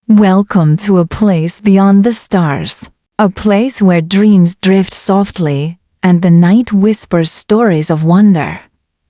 Welcome to a place beyond the stars, a place where dreams drift softly and the night whispers stories of wonder.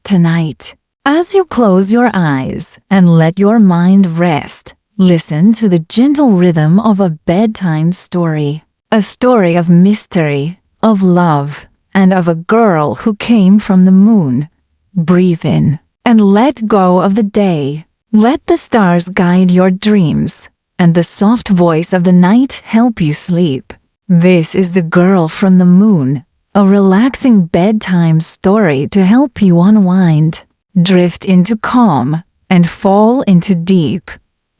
Tonight, as you close your eyes and let your mind rest, listen to the gentle rhythm of a bedtime story, a story of mystery, of love, and of a girl who came from the moon. Breathe in and let go of the day. Let the stars guide your dreams, and the soft voice of the night help you sleep. This is The Girl from the Moon, a relaxing bedtime story to help you unwind, drift into calm, and fall into deep,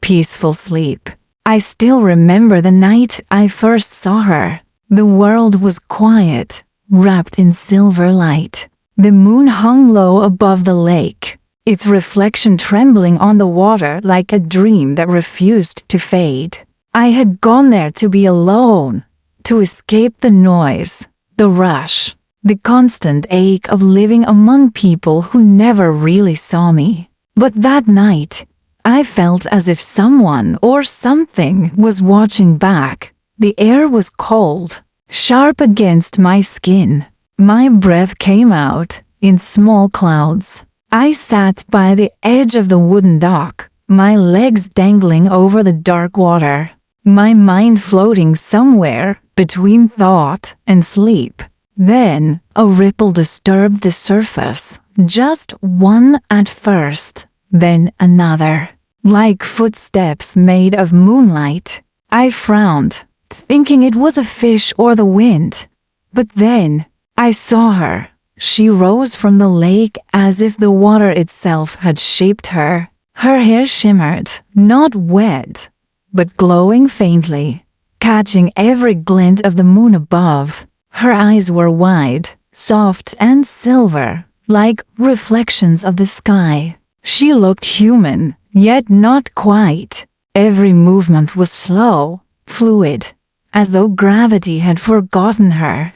peaceful sleep. I still remember the night I first saw her. The world was quiet, wrapped in silver light. The moon hung low above the lake, its reflection trembling on the water like a dream that refused to fade. I had gone there to be alone, to escape the noise, the rush, the constant ache of living among people who never really saw me. But that night, I felt as if someone or something was watching back. The air was cold, sharp against my skin. My breath came out in small clouds. I sat by the edge of the wooden dock, my legs dangling over the dark water, my mind floating somewhere between thought and sleep. Then a ripple disturbed the surface, just one at first, then another. Like footsteps made of moonlight. I frowned, thinking it was a fish or the wind. But then I saw her. She rose from the lake as if the water itself had shaped her. Her hair shimmered, not wet, but glowing faintly, catching every glint of the moon above. Her eyes were wide, soft and silver, like reflections of the sky. She looked human, yet not quite. Every movement was slow, fluid, as though gravity had forgotten her.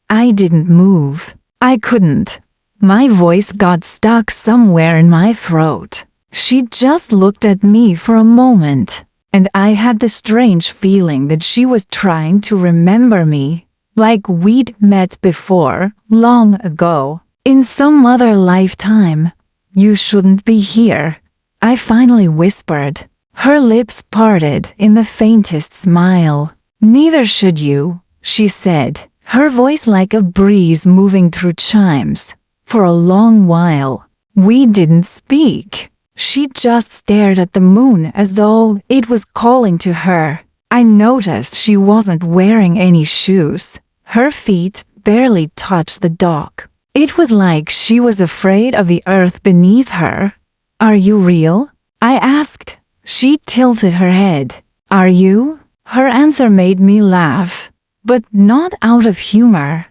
I didn't move. I couldn't. My voice got stuck somewhere in my throat. She just looked at me for a moment, and I had the strange feeling that she was trying to remember me, like we'd met before, long ago, in some other lifetime. "You shouldn't be here," I finally whispered. Her lips parted in the faintest smile. "Neither should you," she said, her voice like a breeze moving through chimes. For a long while, we didn't speak. She just stared at the moon as though it was calling to her. I noticed she wasn't wearing any shoes. Her feet barely touched the dock. It was like she was afraid of the earth beneath her. "Are you real?" I asked. She tilted her head. "Are you?" Her answer made me laugh, but not out of humor.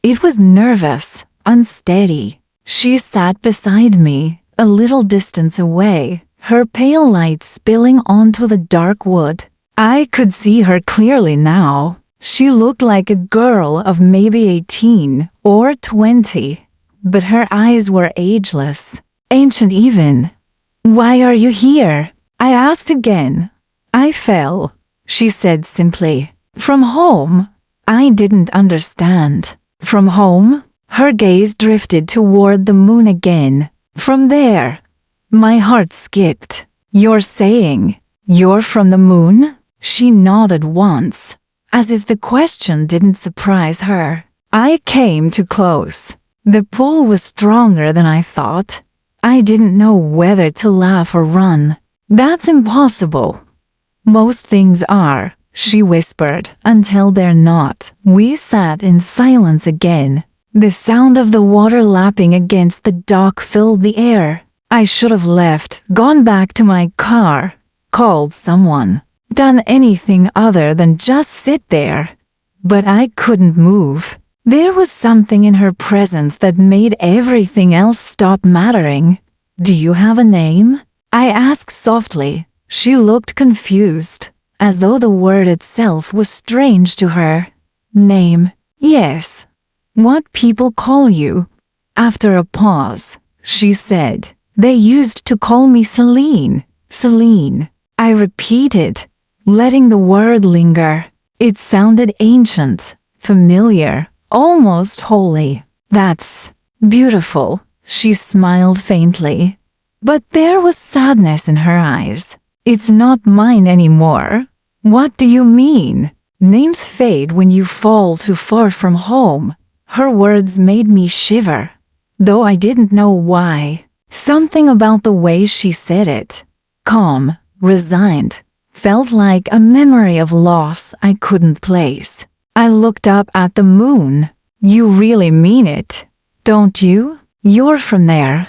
It was nervous, unsteady. She sat beside me, a little distance away, her pale light spilling onto the dark wood. I could see her clearly now. She looked like a girl of maybe 18 or 20, but her eyes were ageless, ancient even. "Why are you here?" I asked again. "I fell," she said simply. "From home." I didn't understand. "From home?" Her gaze drifted toward the moon again. "From there." My heart skipped. "You're saying you're from the moon?" She nodded once, as if the question didn't surprise her. I came too close. The pull was stronger than I thought. I didn't know whether to laugh or run. "That's impossible." "Most things are," she whispered, "until they're not." We sat in silence again. The sound of the water lapping against the dock filled the air. I should have left, gone back to my car, called someone, done anything other than just sit there. But I couldn't move. There was something in her presence that made everything else stop mattering. "Do you have a name?" I asked softly. She looked confused, as though the word itself was strange to her. "Name? Yes." "What people call you?" After a pause, she said, "They used to call me Celine." "Celine," I repeated. letting the word linger. It sounded ancient, familiar, almost holy. That's beautiful, she smiled faintly. But there was sadness in her eyes. It's not mine anymore. What do you mean? Names fade when you fall too far from home. Her words made me shiver, though I didn't know why. Something about the way she said it, calm, resigned, felt like a memory of loss I couldn't place. I looked up at the moon. You really mean it, don't you? You're from there.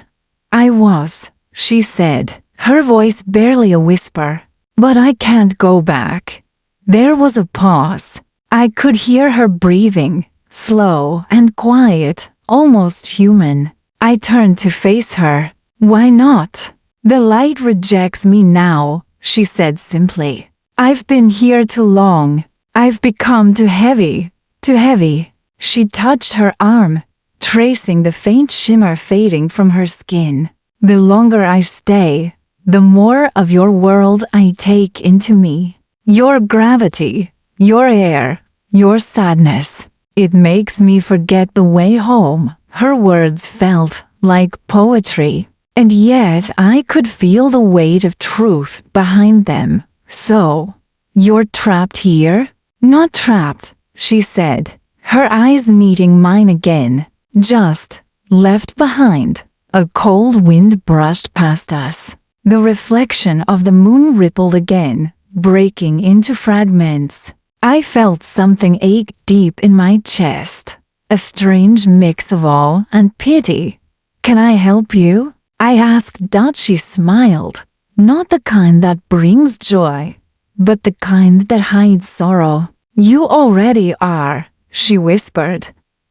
I was, she said, her voice barely a whisper. But I can't go back. There was a pause. I could hear her breathing, slow and quiet, almost human. I turned to face her. Why not? The light rejects me now, she said simply. I've been here too long. I've become too heavy, too heavy. She touched her arm, tracing the faint shimmer fading from her skin. The longer I stay, the more of your world I take into me. Your gravity, your air, your sadness. It makes me forget the way home. Her words felt like poetry, and yet I could feel the weight of truth behind them. So, you're trapped here? Not trapped, she said, her eyes meeting mine again. Just left behind. A cold wind brushed past us. The reflection of the moon rippled again, breaking into fragments. I felt something ache deep in my chest, a strange mix of awe and pity. Can I help you? I asked. She smiled, not the kind that brings joy, but the kind that hides sorrow. You already are, she whispered.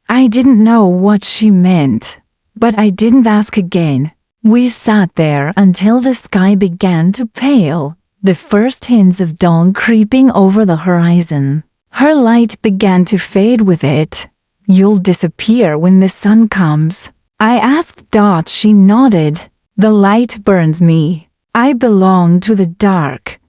I didn't know what she meant, but I didn't ask again. We sat there until the sky began to pale, the first hints of dawn creeping over the horizon. Her light began to fade with it. You'll disappear when the sun comes, I asked. She nodded. The light burns me. I belong to the dark.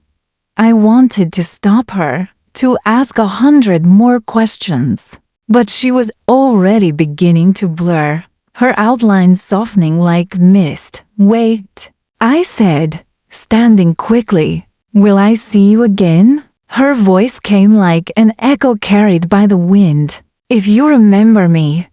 I wanted to stop her, to ask 100 more questions, but she was already beginning to blur, her outlines softening like mist. Wait, I said, standing quickly. Will I see you again? Her voice came like an echo carried by the wind. If you remember me,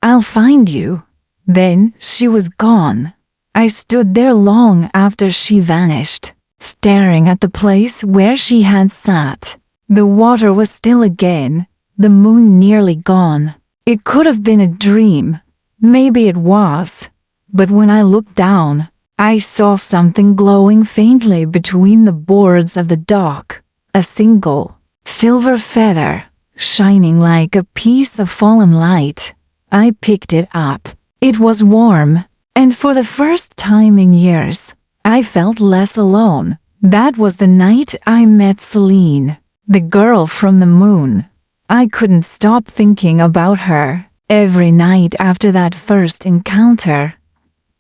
I'll find you. Then she was gone. I stood there long after she vanished, staring at the place where she had sat. The water was still again, the moon nearly gone. It could have been a dream. Maybe it was. But when I looked down, I saw something glowing faintly between the boards of the dock. A single, silver feather, shining like a piece of fallen light. I picked it up. It was warm, and for the first time in years, I felt less alone. That was the night I met Celine, the girl from the moon. I couldn't stop thinking about her. Every night after that first encounter,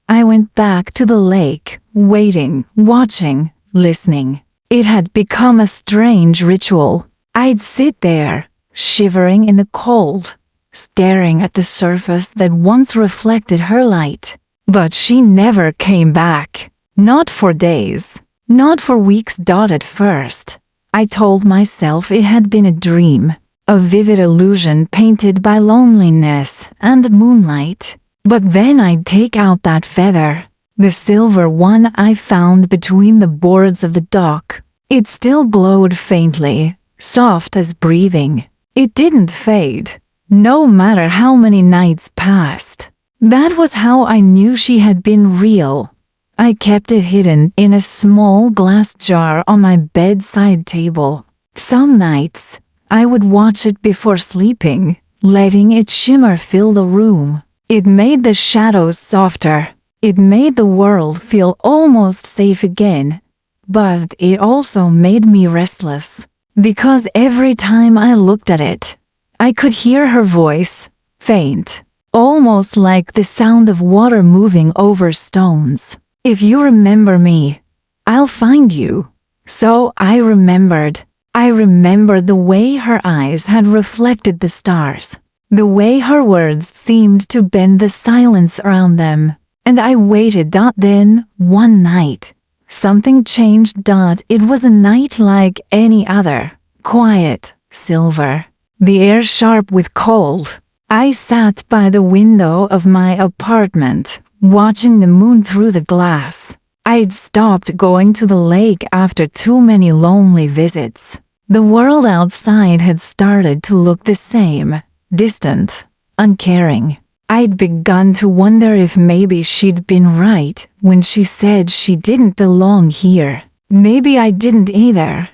I went back to the lake, waiting, watching, listening. It had become a strange ritual. I'd sit there, shivering in the cold, staring at the surface that once reflected her light. But she never came back. Not for days, not for weeks. At first, I told myself it had been a dream, a vivid illusion painted by loneliness and moonlight. But then I'd take out that feather, the silver one I found between the boards of the dock. It still glowed faintly, soft as breathing. It didn't fade, no matter how many nights passed. That was how I knew she had been real. I kept it hidden in a small glass jar on my bedside table. Some nights, I would watch it before sleeping, letting its shimmer fill the room. It made the shadows softer. It made the world feel almost safe again. But it also made me restless, because every time I looked at it, I could hear her voice, faint, almost like the sound of water moving over stones. If you remember me, I'll find you. So I remembered. I remembered the way her eyes had reflected the stars, the way her words seemed to bend the silence around them, and I waited. Then, one night, something changed. It was a night like any other, quiet, silver, the air sharp with cold. I sat by the window of my apartment, watching the moon through the glass. I'd stopped going to the lake after too many lonely visits. The world outside had started to look the same, distant, uncaring. I'd begun to wonder if maybe she'd been right when she said she didn't belong here. Maybe I didn't either.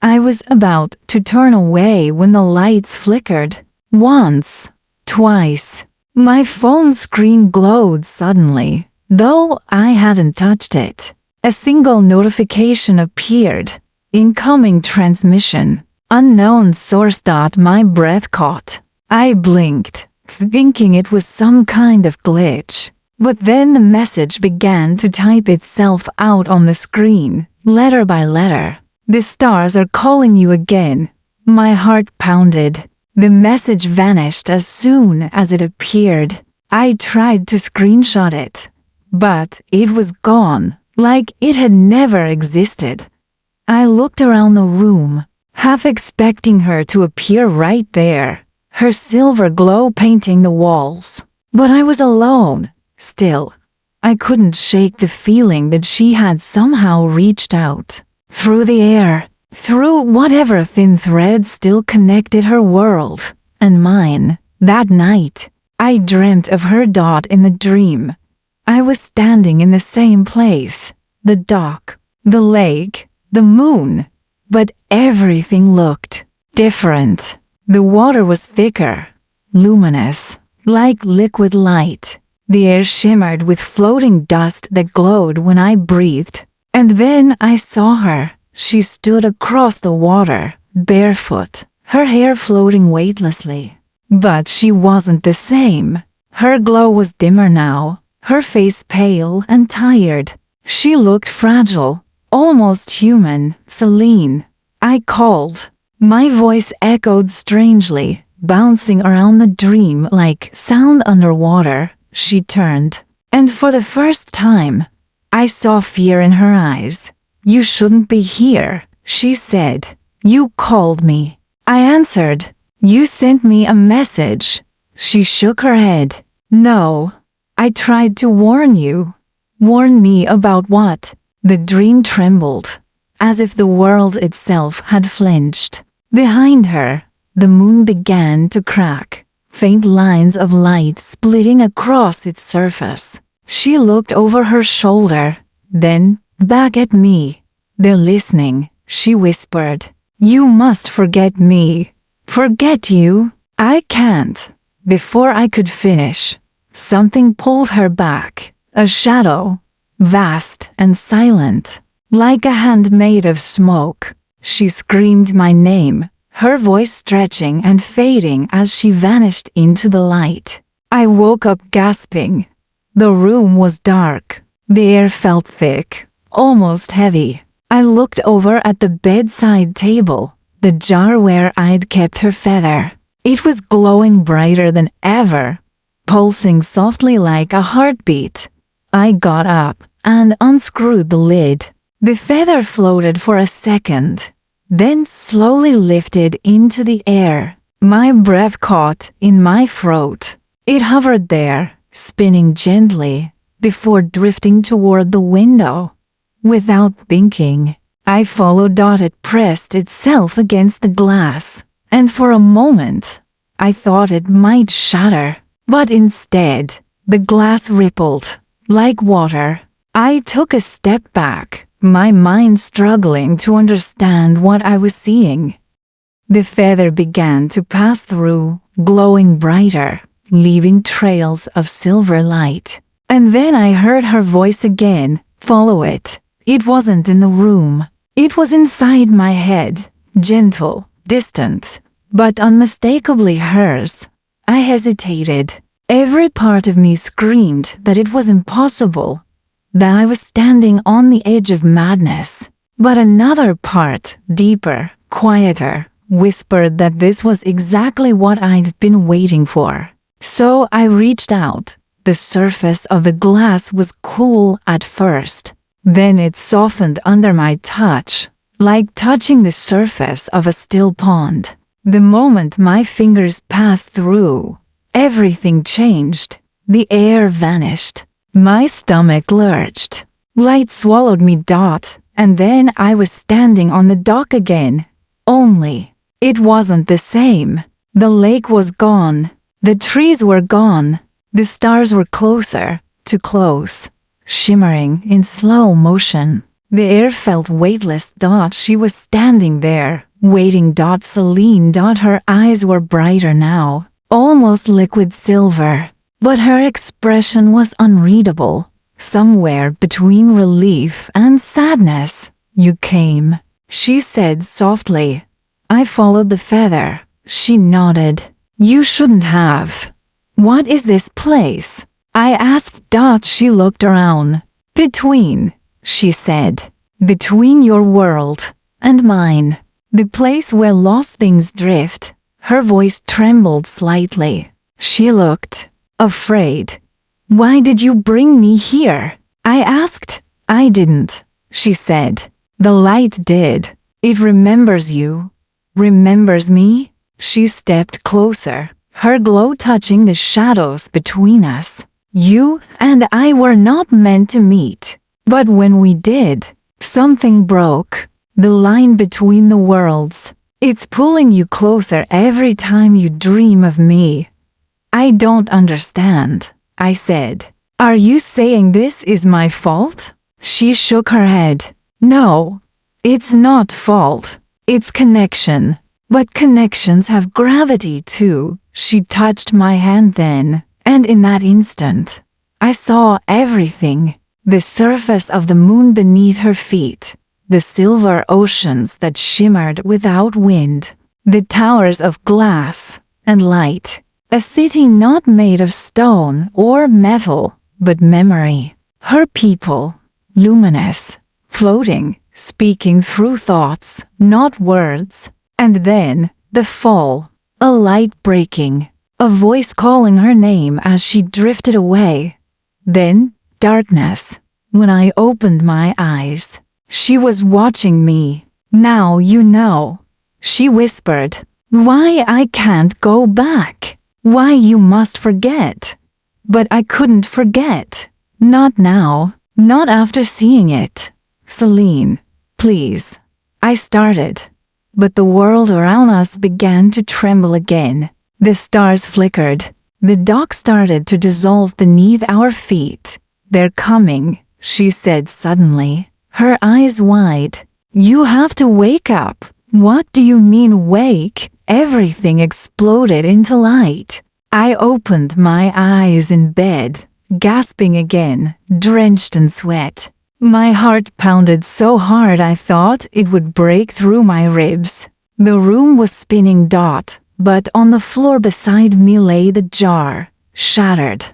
I was about to turn away when the lights flickered. Once, twice. My phone screen glowed suddenly, though I hadn't touched it. A single notification appeared. Incoming transmission. Unknown source. My breath caught. I blinked, thinking it was some kind of glitch. But then the message began to type itself out on the screen, letter by letter. "The stars are calling you again." My heart pounded. The message vanished as soon as it appeared. I tried to screenshot it, but it was gone, like it had never existed. I looked around the room, half expecting her to appear right there, her silver glow painting the walls. But I was alone, still. I couldn't shake the feeling that she had somehow reached out, through the air, through whatever thin thread still connected her world and mine. That night, I dreamt of her. In the dream, I was standing in the same place, the dock, the lake, the moon, but everything looked different. The water was thicker, luminous, like liquid light. The air shimmered with floating dust that glowed when I breathed. And then I saw her. She stood across the water, barefoot, her hair floating weightlessly. But she wasn't the same. Her glow was dimmer now, her face pale and tired. She looked fragile, almost human. "Celine," I called. My voice echoed strangely, bouncing around the dream like sound underwater. She turned, and for the first time, I saw fear in her eyes. "You shouldn't be here," she said. "You called me." I answered. "You sent me a message." She shook her head. "No, I tried to warn you." "Warn me about what?" The dream trembled, as if the world itself had flinched. Behind her, the moon began to crack, faint lines of light splitting across its surface. She looked over her shoulder, then back at me. "They're listening," she whispered. "You must forget me." "Forget you? I can't." Before I could finish, something pulled her back. A shadow, vast and silent, like a hand made of smoke. She screamed my name, her voice stretching and fading as she vanished into the light. I woke up gasping. The room was dark. The air felt thick, almost heavy. I looked over at the bedside table, the jar where I'd kept her feather. It was glowing brighter than ever, pulsing softly like a heartbeat. I got up and unscrewed the lid. The feather floated for a second, then slowly lifted into the air. My breath caught in my throat. It hovered there, spinning gently, before drifting toward the window. Without thinking, I followed. It pressed itself against the glass, and for a moment, I thought it might shatter. But instead, the glass rippled, like water. I took a step back, my mind struggling to understand what I was seeing. The feather began to pass through, glowing brighter, leaving trails of silver light. And then I heard her voice again. "Follow it." It wasn't in the room. It was inside my head, gentle, distant, but unmistakably hers. I hesitated. Every part of me screamed that it was impossible, that I was standing on the edge of madness. But another part, deeper, quieter, whispered that this was exactly what I'd been waiting for. So I reached out. The surface of the glass was cool at first. Then it softened under my touch, like touching the surface of a still pond. The moment my fingers passed through, everything changed. The air vanished. My stomach lurched. Light swallowed me. And then I was standing on the dock again. Only, it wasn't the same. The lake was gone. The trees were gone. The stars were closer, too close, shimmering in slow motion. The air felt weightless. She was standing there, waiting. Celine. Her eyes were brighter now, almost liquid silver. But her expression was unreadable, somewhere between relief and sadness. You came, she said softly. I followed the feather. She nodded. You shouldn't have. What is this place? I asked. She looked around. Between, she said. Between your world and mine. The place where lost things drift. Her voice trembled slightly. She looked afraid. Why did you bring me here? I asked. I didn't, she said. The light did. It remembers you. Remembers me? She stepped closer, her glow touching the shadows between us. You and I were not meant to meet. But when we did, something broke. The line between the worlds. It's pulling you closer every time you dream of me. I don't understand, I said. Are you saying this is my fault? She shook her head. No, it's not fault. It's connection. But connections have gravity too. She touched my hand then, and in that instant, I saw everything. The surface of the moon beneath her feet, the silver oceans that shimmered without wind, the towers of glass and light. A city not made of stone or metal, but memory. Her people, luminous, floating, speaking through thoughts, not words. And then, the fall, a light breaking, a voice calling her name as she drifted away. Then, darkness. When I opened my eyes, she was watching me. Now you know, she whispered. Why I can't go back. Why you must forget. But I couldn't forget. Not now. Not after seeing it. Celine, please. I started. But the world around us began to tremble again. The stars flickered. The dock started to dissolve beneath our feet. They're coming, she said suddenly, her eyes wide. You have to wake up. What do you mean wake? Everything exploded into light. I opened my eyes in bed, gasping again, drenched in sweat. My heart pounded so hard I thought it would break through my ribs. The room was spinning. But on the floor beside me lay the jar, shattered.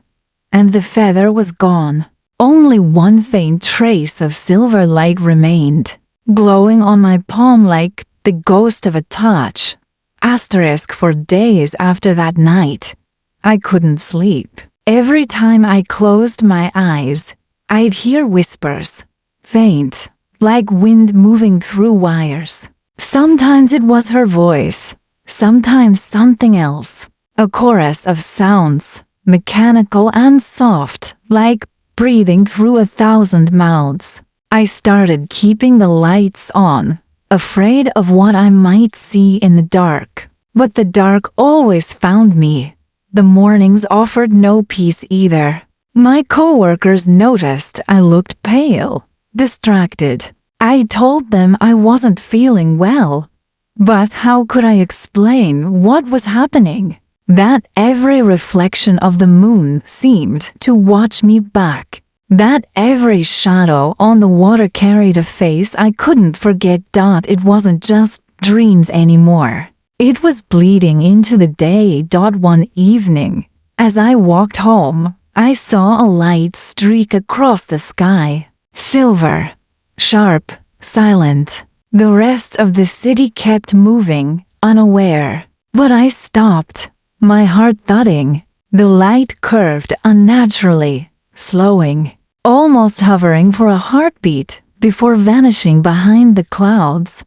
And the feather was gone. Only one faint trace of silver light remained, glowing on my palm like the ghost of a touch. Asterisk. For days after that night, I couldn't sleep. Every time I closed my eyes, I'd hear whispers, faint, like wind moving through wires. Sometimes it was her voice, sometimes something else, a chorus of sounds, mechanical and soft, like breathing through 1,000 mouths. I started keeping the lights on, afraid of what I might see in the dark. But the dark always found me. The mornings offered no peace either. My coworkers noticed I looked pale, distracted. I told them I wasn't feeling well. But how could I explain what was happening? That every reflection of the moon seemed to watch me back. That every shadow on the water carried a face I couldn't forget. It wasn't just dreams anymore. It was bleeding into the day. One evening, as I walked home, I saw a light streak across the sky. Silver, sharp, silent. The rest of the city kept moving, unaware. But I stopped, my heart thudding. The light curved unnaturally, slowing, almost hovering for a heartbeat before vanishing behind the clouds.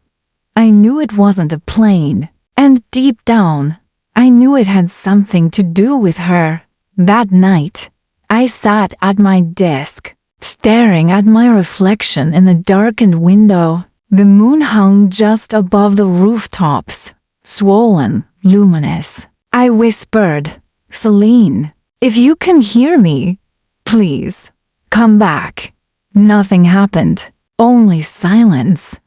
I knew it wasn't a plane, and deep down, I knew it had something to do with her. That night, I sat at my desk, staring at my reflection in the darkened window. The moon hung just above the rooftops, swollen, luminous. I whispered, "Celine, if you can hear me, please, come back." Nothing happened, only silence.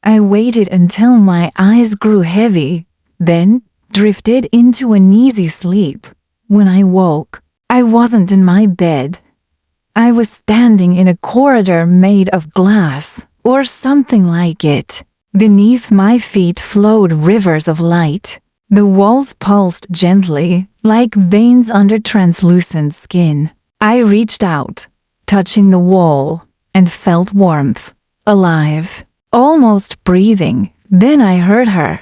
I waited until my eyes grew heavy, then drifted into an easy sleep. When I woke, I wasn't in my bed. I was standing in a corridor made of glass, or something like it. Beneath my feet flowed rivers of light. The walls pulsed gently, like veins under translucent skin. I reached out, touching the wall, and felt warmth, alive, almost breathing. Then I heard her.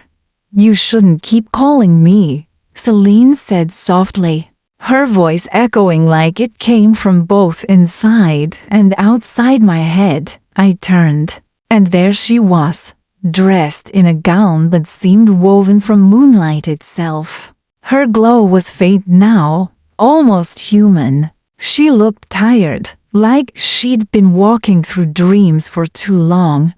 "You shouldn't keep calling me," Celine said softly, her voice echoing like it came from both inside and outside my head. I turned, and there she was, dressed in a gown that seemed woven from moonlight itself. Her glow was faint now, almost human. She looked tired, like she'd been walking through dreams for too long.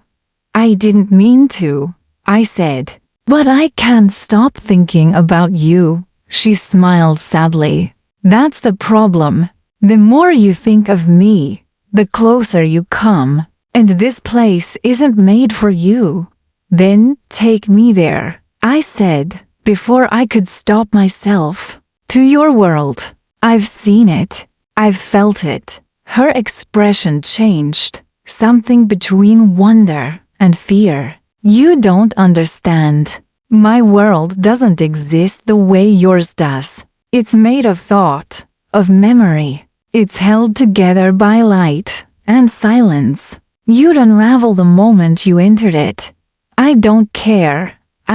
"I didn't mean to," I said, "but I can't stop thinking about you." She smiled sadly. "That's the problem. The more you think of me, the closer you come. And this place isn't made for you." "Then take me there," I said, before I could stop myself. "To your world. I've seen it. I've felt it." Her expression changed, something between wonder and fear. "You don't understand. My world doesn't exist the way yours does. It's made of thought, of memory. It's held together by light and silence. You'd unravel the moment you entered it." "I don't care,"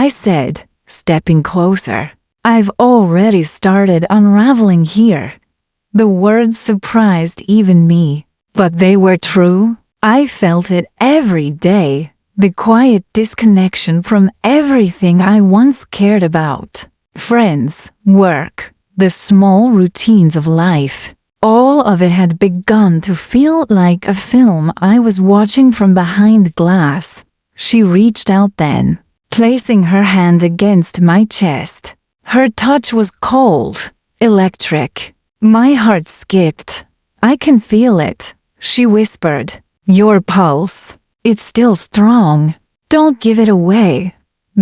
I said, stepping closer. "I've already started unraveling here." The words surprised even me, but they were true. I felt it every day, the quiet disconnection from everything I once cared about. Friends, work, the small routines of life. All of it had begun to feel like a film I was watching from behind glass. She reached out then, placing her hand against my chest. Her touch was cold, electric. My heart skipped. "I can feel it," she whispered. "Your pulse. It's still strong. Don't give it away."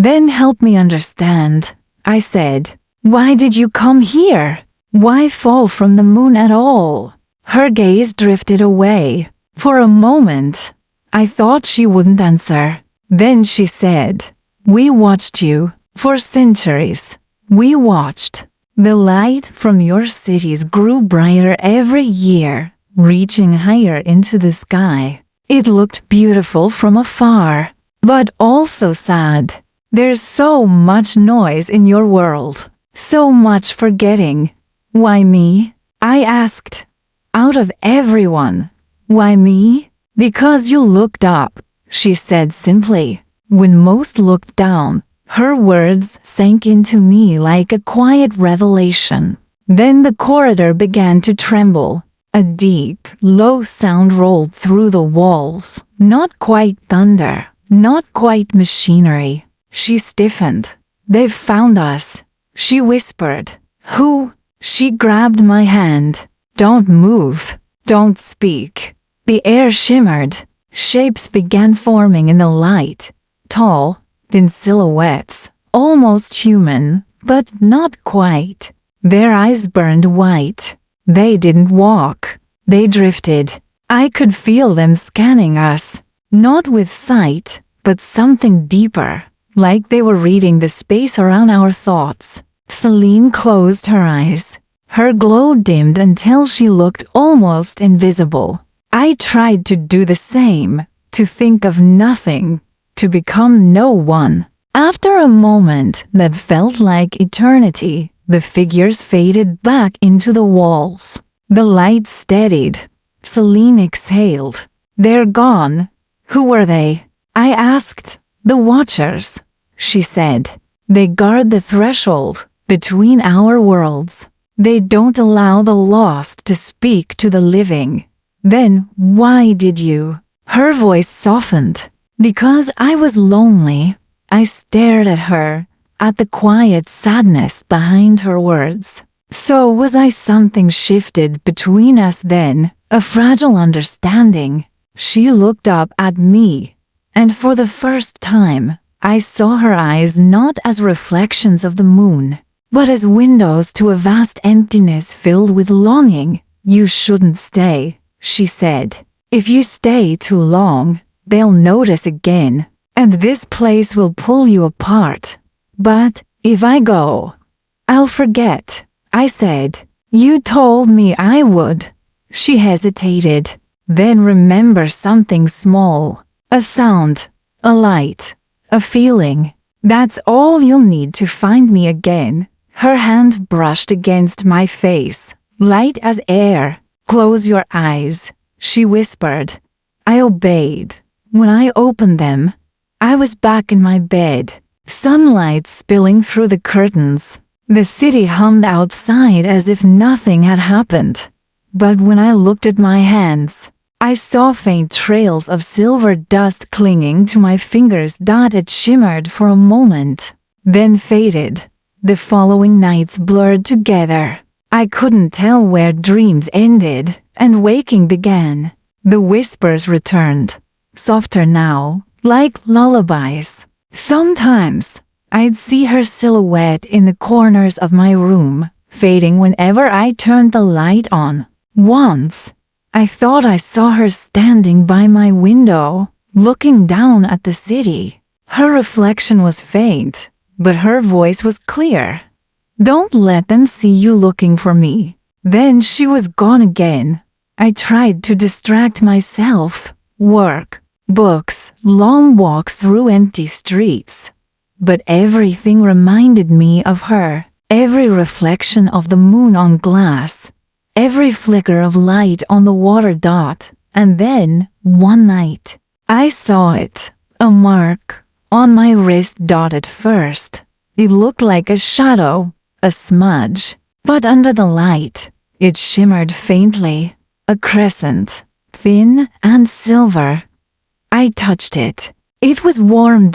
"Then help me understand," I said. "Why did you come here? Why fall from the moon at all?" Her gaze drifted away. For a moment, I thought she wouldn't answer. Then she said, "We watched you for centuries. We watched. The light from your cities grew brighter every year, reaching higher into the sky. It looked beautiful from afar, but also sad. There's so much noise in your world, so much forgetting. Why me?" I asked. "Out of everyone, why me?" "Because you looked up," she said simply. "When most looked down." Her words sank into me like a quiet revelation. Then the corridor began to tremble. A deep, low sound rolled through the walls. Not quite thunder, not quite machinery. She stiffened. "They've found us," she whispered. "Who?" She grabbed my hand. "Don't move. Don't speak." The air shimmered. Shapes began forming in the light. Tall, thin silhouettes, almost human, but not quite. Their eyes burned white. They didn't walk. They drifted. I could feel them scanning us. Not with sight, but something deeper, like they were reading the space around our thoughts. Celine closed her eyes. Her glow dimmed until she looked almost invisible. I tried to do the same, to think of nothing, to become no one. After a moment that felt like eternity, the figures faded back into the walls. The light steadied. Celine exhaled. They're gone. Who were they? I asked. The Watchers, she said. They guard the threshold between our worlds. They don't allow the lost to speak to the living. Then why did you? Her voice softened. Because I was lonely. I stared at her, at the quiet sadness behind her words. So was I. Something shifted between us then, a fragile understanding. She looked up at me, and for the first time, I saw her eyes not as reflections of the moon, but as windows to a vast emptiness filled with longing. You shouldn't stay, she said. If you stay too long, they'll notice again, and this place will pull you apart. But if I go, I'll forget, I said. You told me I would. She hesitated. Then remember something small. A sound, a light, a feeling. That's all you'll need to find me again. Her hand brushed against my face, light as air. Close your eyes, she whispered. I obeyed. When I opened them, I was back in my bed, sunlight spilling through the curtains. The city hummed outside as if nothing had happened. But when I looked at my hands, I saw faint trails of silver dust clinging to my fingers. It shimmered for a moment, then faded. The following nights blurred together. I couldn't tell where dreams ended and waking began. The whispers returned, softer now, like lullabies. Sometimes, I'd see her silhouette in the corners of my room, fading whenever I turned the light on. Once, I thought I saw her standing by my window, looking down at the city. Her reflection was faint, but her voice was clear. Don't let them see you looking for me. Then she was gone again. I tried to distract myself. Work, books, long walks through empty streets. But everything reminded me of her. Every reflection of the moon on glass. Every flicker of light on the water. And then, one night, I saw it. A mark on my wrist. At first, it looked like a shadow, a smudge. But under the light, it shimmered faintly. A crescent, thin and silver. I touched it. It was warm.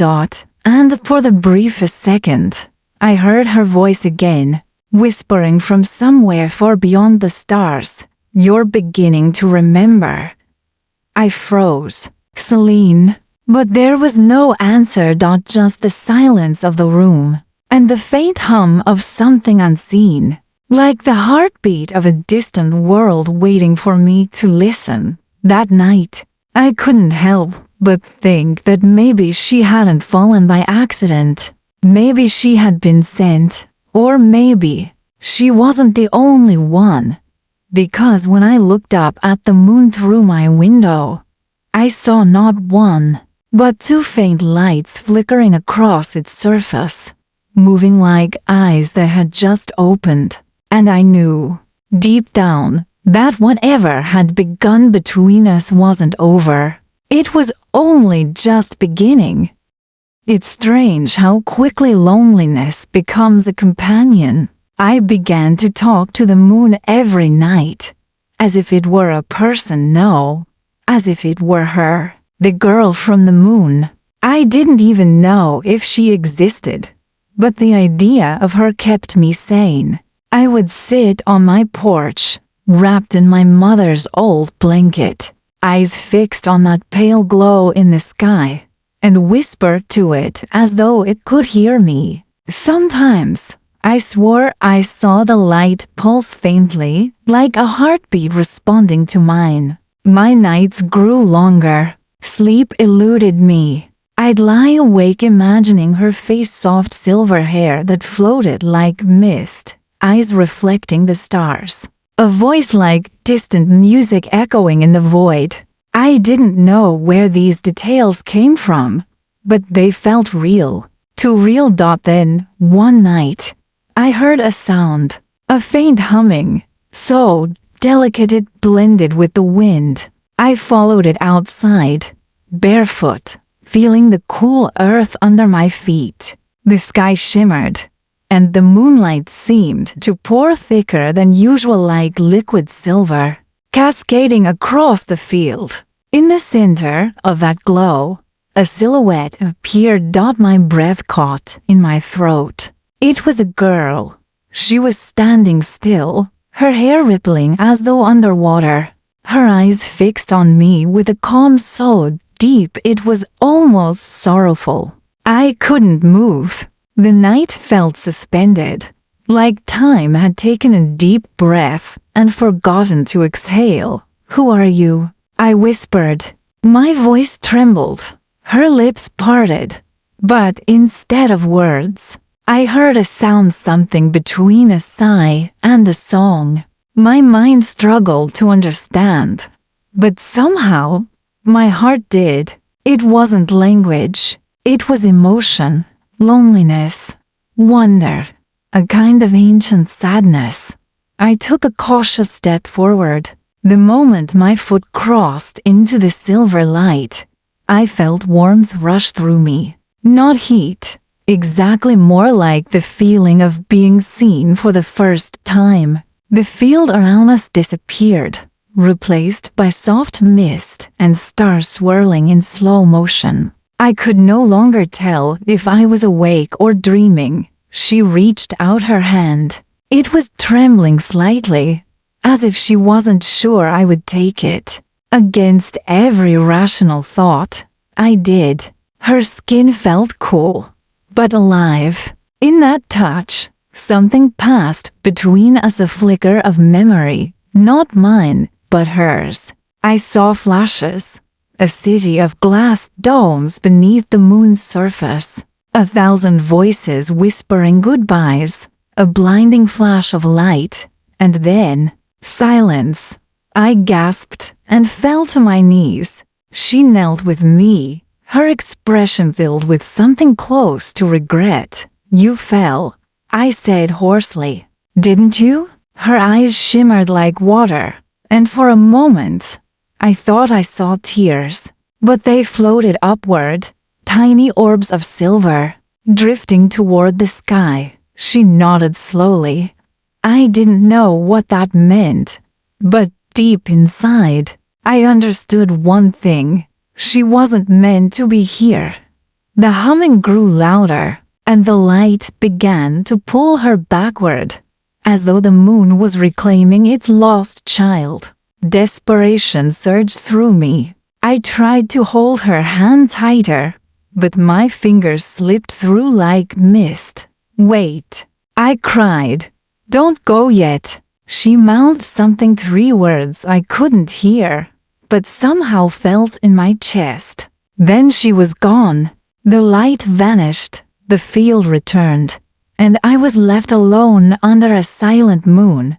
And for the briefest second, I heard her voice again, whispering from somewhere far beyond the stars. You're beginning to remember. I froze. Celine. But there was no answer. Just the silence of the room, and the faint hum of something unseen, like the heartbeat of a distant world waiting for me to listen. That night, I couldn't help but think that maybe she hadn't fallen by accident. Maybe she had been sent. Or maybe she wasn't the only one. Because when I looked up at the moon through my window, I saw not one, but two faint lights flickering across its surface, moving like eyes that had just opened. And I knew, deep down, that whatever had begun between us wasn't over. It was only just beginning. It's strange how quickly loneliness becomes a companion. I began to talk to the moon every night, as if it were a person. No, as if it were her, the girl from the moon. I didn't even know if she existed, but the idea of her kept me sane. I would sit on my porch, wrapped in my mother's old blanket, eyes fixed on that pale glow in the sky, and whisper to it as though it could hear me. Sometimes, I swore I saw the light pulse faintly, like a heartbeat responding to mine. My nights grew longer. Sleep eluded me. I'd lie awake imagining her face, soft silver hair that floated like mist, eyes reflecting the stars. A voice like distant music echoing in the void. I didn't know where these details came from, but they felt real. Too real. Then, one night, I heard a sound, a faint humming, so delicate it blended with the wind. I followed it outside, barefoot, feeling the cool earth under my feet. The sky shimmered, and the moonlight seemed to pour thicker than usual like liquid silver, cascading across the field. In the center of that glow, a silhouette appeared. My breath caught in my throat. It was a girl. She was standing still, her hair rippling as though underwater, her eyes fixed on me with a calm so deep it was almost sorrowful. I couldn't move. The night felt suspended, like time had taken a deep breath and forgotten to exhale. "Who are you?" I whispered. My voice trembled. Her lips parted, but instead of words, I heard a sound, something between a sigh and a song. My mind struggled to understand, but somehow my heart did. It wasn't language, it was emotion, loneliness, wonder, a kind of ancient sadness. I took a cautious step forward. The moment my foot crossed into the silver light, I felt warmth rush through me. Not heat, exactly, more like the feeling of being seen for the first time. The field around us disappeared, replaced by soft mist and stars swirling in slow motion. I could no longer tell if I was awake or dreaming. She reached out her hand. It was trembling slightly, as if she wasn't sure I would take it. Against every rational thought, I did. Her skin felt cool, but alive. In that touch, something passed between us, a flicker of memory, not mine, but hers. I saw flashes, a city of glass domes beneath the moon's surface, 1,000 voices whispering goodbyes, a blinding flash of light, and then silence. I gasped and fell to my knees. She knelt with me, her expression filled with something close to regret. "You fell," I said hoarsely. "Didn't you?" Her eyes shimmered like water, and for a moment, I thought I saw tears. But they floated upward, tiny orbs of silver, drifting toward the sky. She nodded slowly. I didn't know what that meant, but deep inside, I understood one thing. She wasn't meant to be here. The humming grew louder, and the light began to pull her backward, as though the moon was reclaiming its lost child. Desperation surged through me. I tried to hold her hand tighter, but my fingers slipped through like mist. "Wait," I cried. "Don't go yet." She mouthed something, 3 words I couldn't hear, but somehow felt in my chest. Then she was gone. The light vanished, the field returned, and I was left alone under a silent moon.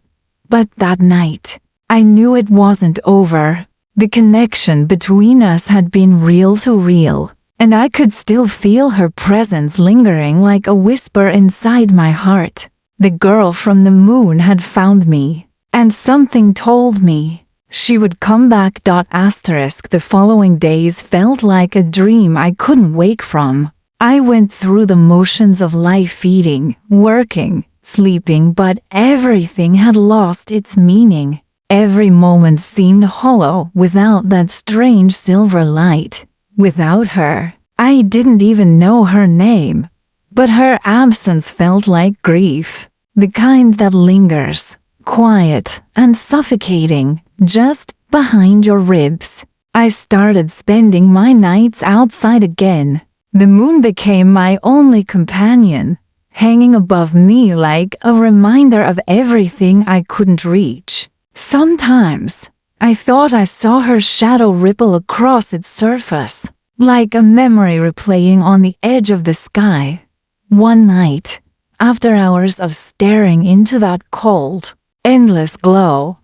But that night, I knew it wasn't over. The connection between us had been real to real, and I could still feel her presence lingering like a whisper inside my heart. The girl from the moon had found me, and something told me she would come back. The following days felt like a dream I couldn't wake from. I went through the motions of life, eating, working, sleeping, but everything had lost its meaning. Every moment seemed hollow without that strange silver light. Without her, I didn't even know her name, but her absence felt like grief, the kind that lingers, quiet and suffocating, just behind your ribs. I started spending my nights outside again. The moon became my only companion, hanging above me like a reminder of everything I couldn't reach. Sometimes, I thought I saw her shadow ripple across its surface, like a memory replaying on the edge of the sky. One night, after hours of staring into that cold, endless glow,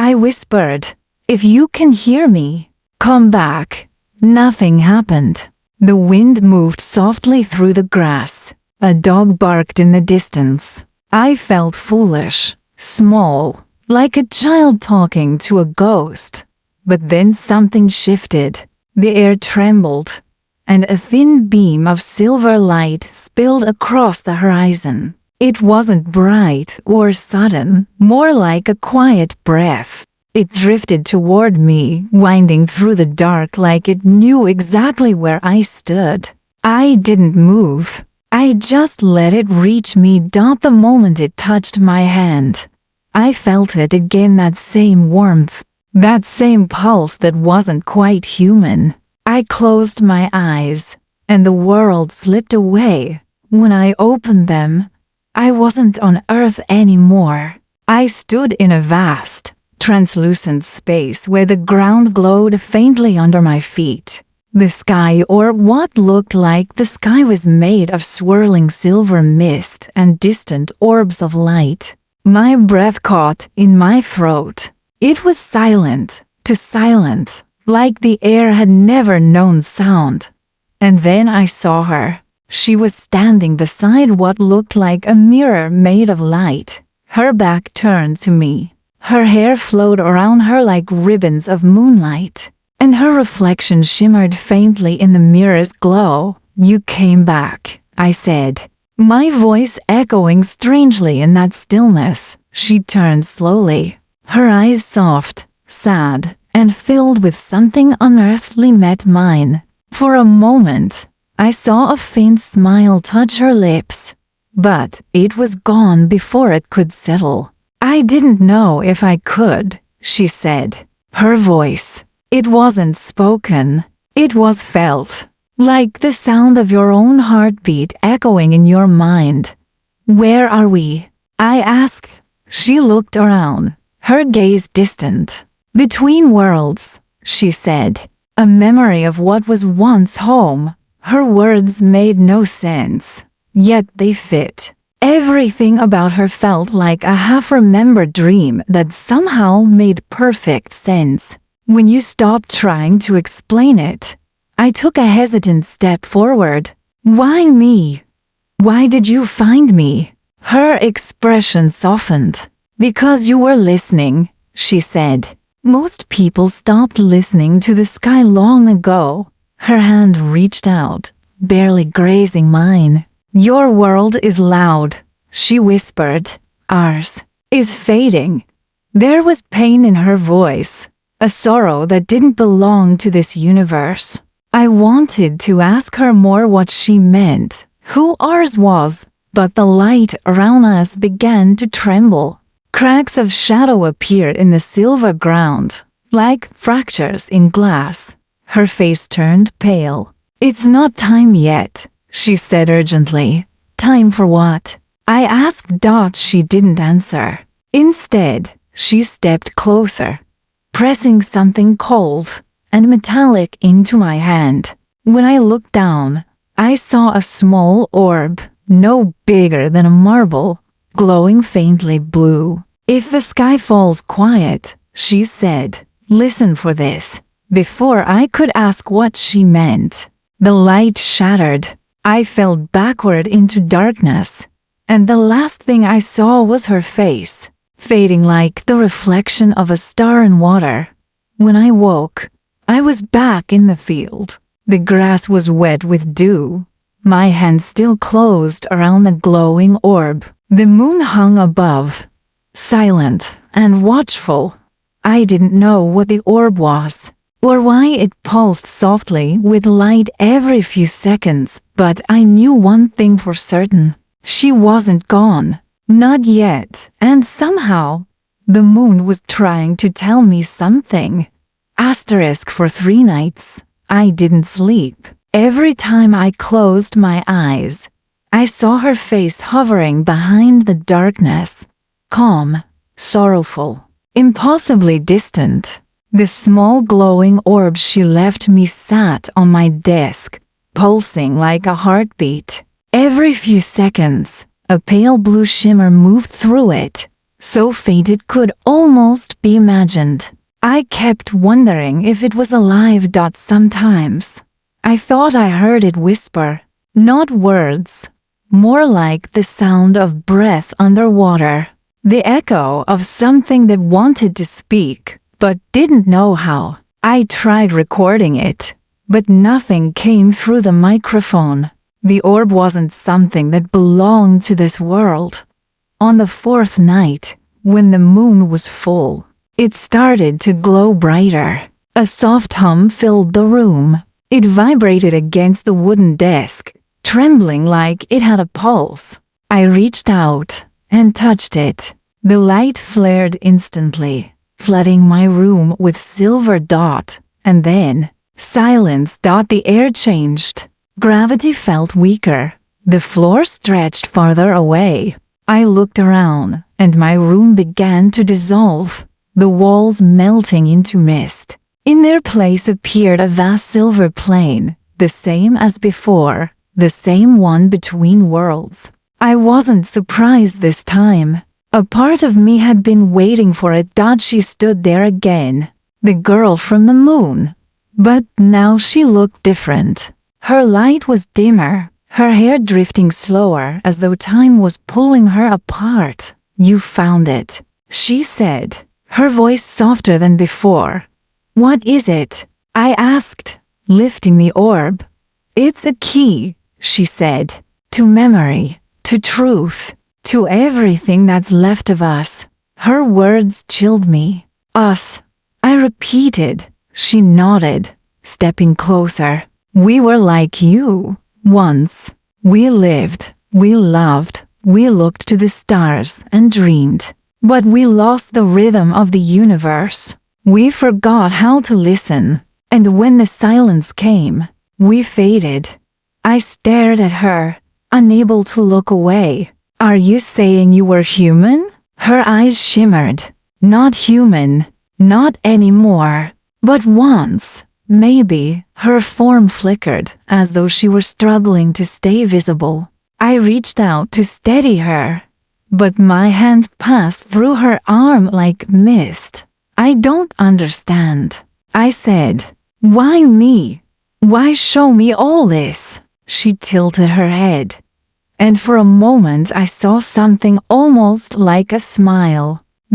I whispered, "If you can hear me, come back." Nothing happened. The wind moved softly through the grass. A dog barked in the distance. I felt foolish, small, like a child talking to a ghost. But then something shifted. The air trembled, and a thin beam of silver light spilled across the horizon. It wasn't bright or sudden, more like a quiet breath. It drifted toward me, winding through the dark like it knew exactly where I stood. I didn't move. I just let it reach me. The moment it touched my hand, I felt it again, that same warmth, that same pulse that wasn't quite human. I closed my eyes, and the world slipped away. When I opened them, I wasn't on Earth anymore. I stood in a vast, translucent space where the ground glowed faintly under my feet. The sky, or what looked like the sky, was made of swirling silver mist and distant orbs of light. My breath caught in my throat. It was silent, too silent, like the air had never known sound. And then I saw her. She was standing beside what looked like a mirror made of light. Her back turned to me. Her hair flowed around her like ribbons of moonlight, and her reflection shimmered faintly in the mirror's glow. "You came back," I said, my voice echoing strangely in that stillness. She turned slowly. Her eyes, soft, sad, and filled with something unearthly, met mine. For a moment, I saw a faint smile touch her lips, but it was gone before it could settle. "I didn't know if I could," she said. Her voice, it wasn't spoken, it was felt, like the sound of your own heartbeat echoing in your mind. "Where are we?" I asked. She looked around, her gaze distant. "Between worlds," she said, a memory of what was once home. Her words made no sense, yet they fit. Everything about her felt like a half-remembered dream that somehow made perfect sense. When you stopped trying to explain it, I took a hesitant step forward. "Why me? Why did you find me?" Her expression softened. "Because you were listening," she said. "Most people stopped listening to the sky long ago." Her hand reached out, barely grazing mine. "Your world is loud," she whispered. "Ours is fading." There was pain in her voice, a sorrow that didn't belong to this universe. I wanted to ask her more what she meant, who ours was, but the light around us began to tremble. Cracks of shadow appeared in the silver ground, like fractures in glass. Her face turned pale. "It's not time yet," she said urgently. "Time for what?" I asked. She didn't answer. Instead, she stepped closer, pressing something cold and metallic into my hand. When I looked down, I saw a small orb, no bigger than a marble, glowing faintly blue. "If the sky falls quiet," she said, "listen for this." Before I could ask what she meant, the light shattered. I fell backward into darkness, and the last thing I saw was her face, fading like the reflection of a star in water. When I woke, I was back in the field. The grass was wet with dew. My hand still closed around the glowing orb. The moon hung above, silent and watchful. I didn't know what the orb was, or why it pulsed softly with light every few seconds, but I knew one thing for certain. She wasn't gone. Not yet. And somehow, the moon was trying to tell me something. For 3 nights, I didn't sleep. Every time I closed my eyes, I saw her face hovering behind the darkness, calm, sorrowful, impossibly distant. The small glowing orb she left me sat on my desk, pulsing like a heartbeat. Every few seconds, a pale blue shimmer moved through it, so faint it could almost be imagined. I kept wondering if it was alive. Sometimes I thought I heard it whisper, not words, more like the sound of breath underwater, the echo of something that wanted to speak but didn't know how. I tried recording it, but nothing came through the microphone. The orb wasn't something that belonged to this world. On the fourth night, when the moon was full, it started to glow brighter. A soft hum filled the room. It vibrated against the wooden desk, trembling like it had a pulse. I reached out and touched it. The light flared instantly, flooding my room with silver dot, and then silence. The air changed. Gravity felt weaker. The floor stretched farther away. I looked around, and my room began to dissolve, the walls melting into mist. In their place appeared a vast silver plane, the same as before, the same one between worlds. I wasn't surprised this time. A part of me had been waiting for it. She stood there again, the girl from the moon. But now she looked different. Her light was dimmer, her hair drifting slower as though time was pulling her apart. "You found it," she said, her voice softer than before. "What is it?" I asked, lifting the orb. "It's a key," she said, "to memory, to truth, to everything that's left of us." Her words chilled me. "Us," I repeated. She nodded, stepping closer. "We were like you, once. We lived, we loved, we looked to the stars and dreamed. But we lost the rhythm of the universe. We forgot how to listen. And when the silence came, we faded." I stared at her, unable to look away. "Are you saying you were human?" Her eyes shimmered. "Not human, not anymore. But once, maybe." Her form flickered, as though she were struggling to stay visible. I reached out to steady her, but my hand passed through her arm like mist. "I don't understand," I said. "Why me? Why show me all this?" She tilted her head, and for a moment I saw something almost like a smile.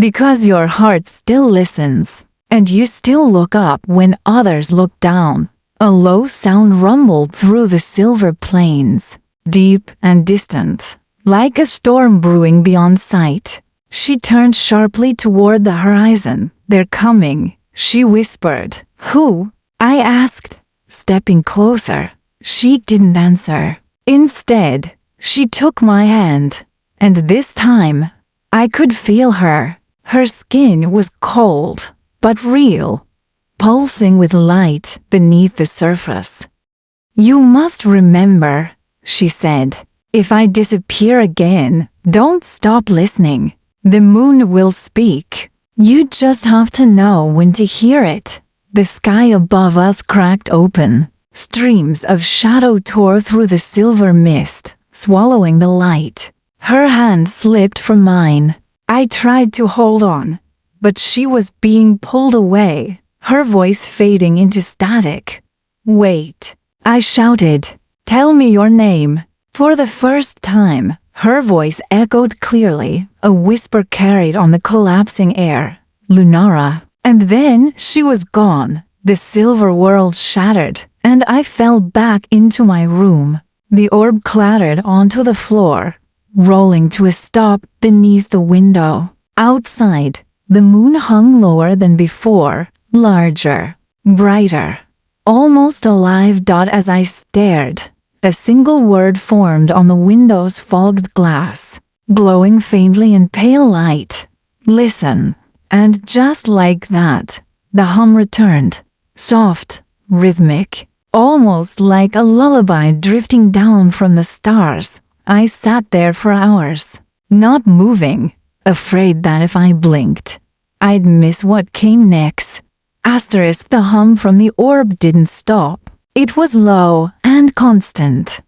"Because your heart still listens, and you still look up when others look down." A low sound rumbled through the silver plains, deep and distant, like a storm brewing beyond sight. She turned sharply toward the horizon. "They're coming," she whispered. "Who?" I asked, stepping closer. She didn't answer. Instead, she took my hand, and this time, I could feel her. Her skin was cold, but real, pulsing with light beneath the surface. "You must remember," she said. "If I disappear again, don't stop listening. The moon will speak. You just have to know when to hear it." The sky above us cracked open. Streams of shadow tore through the silver mist, swallowing the light. Her hand slipped from mine. I tried to hold on, but she was being pulled away, her voice fading into static. "Wait," I shouted. "Tell me your name." For the first time, her voice echoed clearly, a whisper carried on the collapsing air. "Lunara." And then she was gone. The silver world shattered, and I fell back into my room. The orb clattered onto the floor, rolling to a stop beneath the window. Outside, the moon hung lower than before, larger, brighter, almost alive. As I stared, a single word formed on the window's fogged glass, glowing faintly in pale light. "Listen." And just like that, the hum returned, soft, rhythmic, almost like a lullaby drifting down from the stars. I sat there for hours, not moving, afraid that if I blinked, I'd miss what came next. The hum from the orb didn't stop. It was low and constant,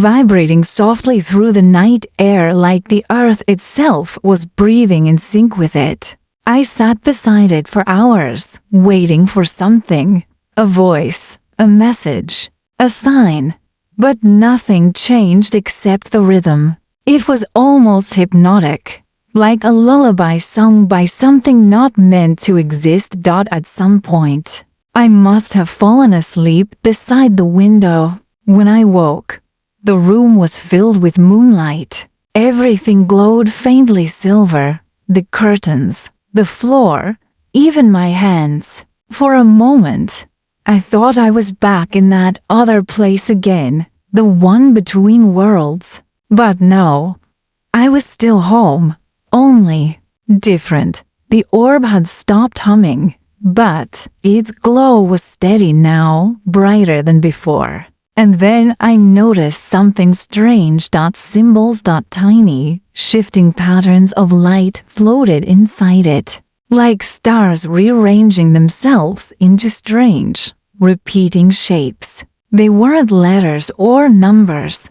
vibrating softly through the night air like the earth itself was breathing in sync with it. I sat beside it for hours, waiting for something, a voice, a message. a sign. But nothing changed except the rhythm. It was almost hypnotic, like a lullaby sung by something not meant to exist. At some point, I must have fallen asleep beside the window. When I woke, the room was filled with moonlight. Everything glowed faintly silver, the curtains, the floor, even my hands. For a moment, I thought I was back in that other place again, the one between worlds. But no, I was still home, only different. The orb had stopped humming, but its glow was steady now, brighter than before. And then I noticed something strange. Symbols. Tiny, shifting patterns of light floated inside it, like stars rearranging themselves into strange, repeating shapes. They weren't letters or numbers,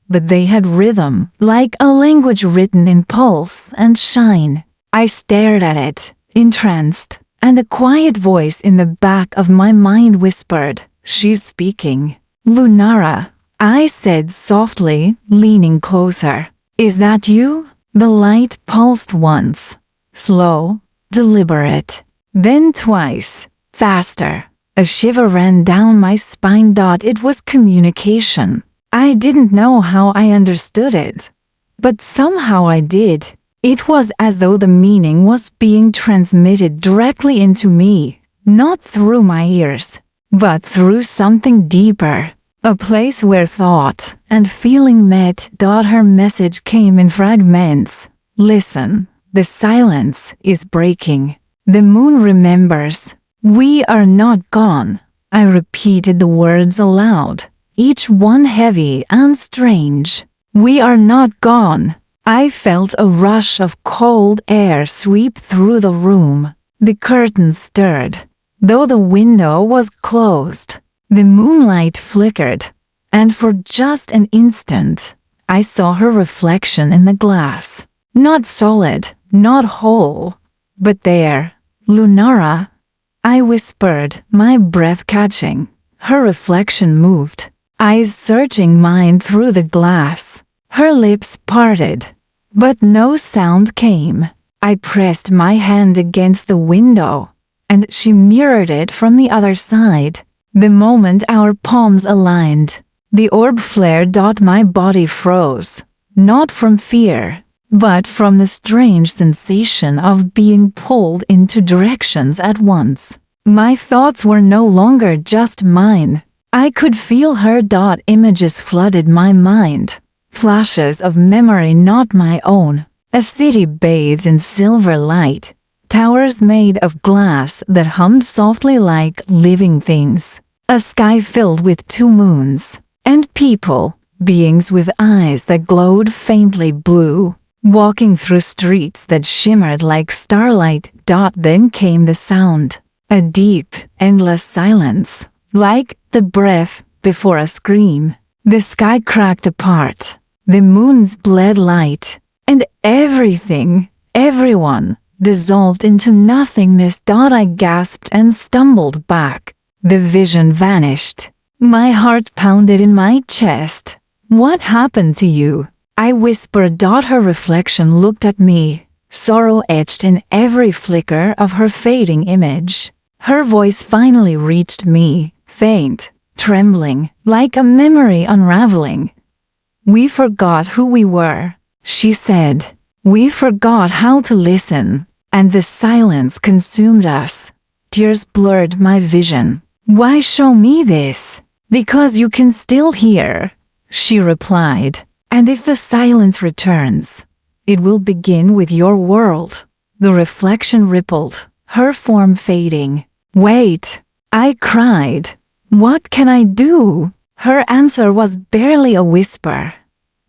but they had rhythm, like a language written in pulse and shine. I stared at it, entranced, and a quiet voice in the back of my mind whispered, "She's speaking." "Lunara," I said softly, leaning closer. "Is that you?" The light pulsed once, slow, deliberate, then twice, faster. A shiver ran down my spine. It was communication. I didn't know how I understood it, but somehow I did. It was as though the meaning was being transmitted directly into me, not through my ears, but through something deeper, a place where thought and feeling met. Her message came in fragments. "Listen, the silence is breaking. The moon remembers. We are not gone." I repeated the words aloud, each one heavy and strange. "We are not gone." I felt a rush of cold air sweep through the room. The curtains stirred, though the window was closed. The moonlight flickered, and for just an instant, I saw her reflection in the glass. Not solid, not whole, but there. "Lunara," I whispered, my breath catching. Her reflection moved, eyes searching mine through the glass. Her lips parted, but no sound came. I pressed my hand against the window, and she mirrored it from the other side. The moment our palms aligned, the orb flared. My body froze, not from fear, but from the strange sensation of being pulled into directions at once. My thoughts were no longer just mine. I could feel her. Images flooded my mind, flashes of memory not my own. A city bathed in silver light, towers made of glass that hummed softly like living things, a sky filled with two moons, and people, beings with eyes that glowed faintly blue, walking through streets that shimmered like starlight. Then came the sound, a deep, endless silence, like the breath before a scream. The sky cracked apart, the moons bled light, and everything, everyone, dissolved into nothingness. I gasped and stumbled back. The vision vanished. My heart pounded in my chest. "What happened to you?" I whispered. Her reflection looked at me, sorrow etched in every flicker of her fading image. Her voice finally reached me, faint, trembling, like a memory unraveling. "We forgot who we were," she said. "We forgot how to listen, and the silence consumed us." Tears blurred my vision. "Why show me this?" "Because you can still hear," she replied. "And if the silence returns, it will begin with your world." The reflection rippled, her form fading. "Wait," I cried. "What can I do?" Her answer was barely a whisper.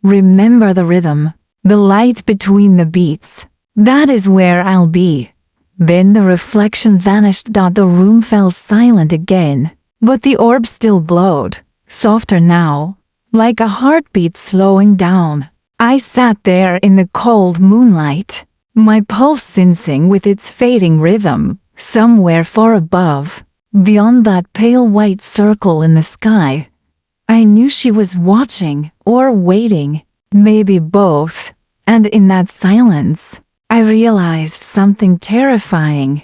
"Remember the rhythm, the light between the beats. That is where I'll be." Then the reflection vanished. The room fell silent again, but the orb still glowed, softer now, like a heartbeat slowing down. I sat there in the cold moonlight, my pulse syncing with its fading rhythm. Somewhere far above, beyond that pale white circle in the sky, I knew she was watching or waiting, maybe both, and in that silence, I realized something terrifying.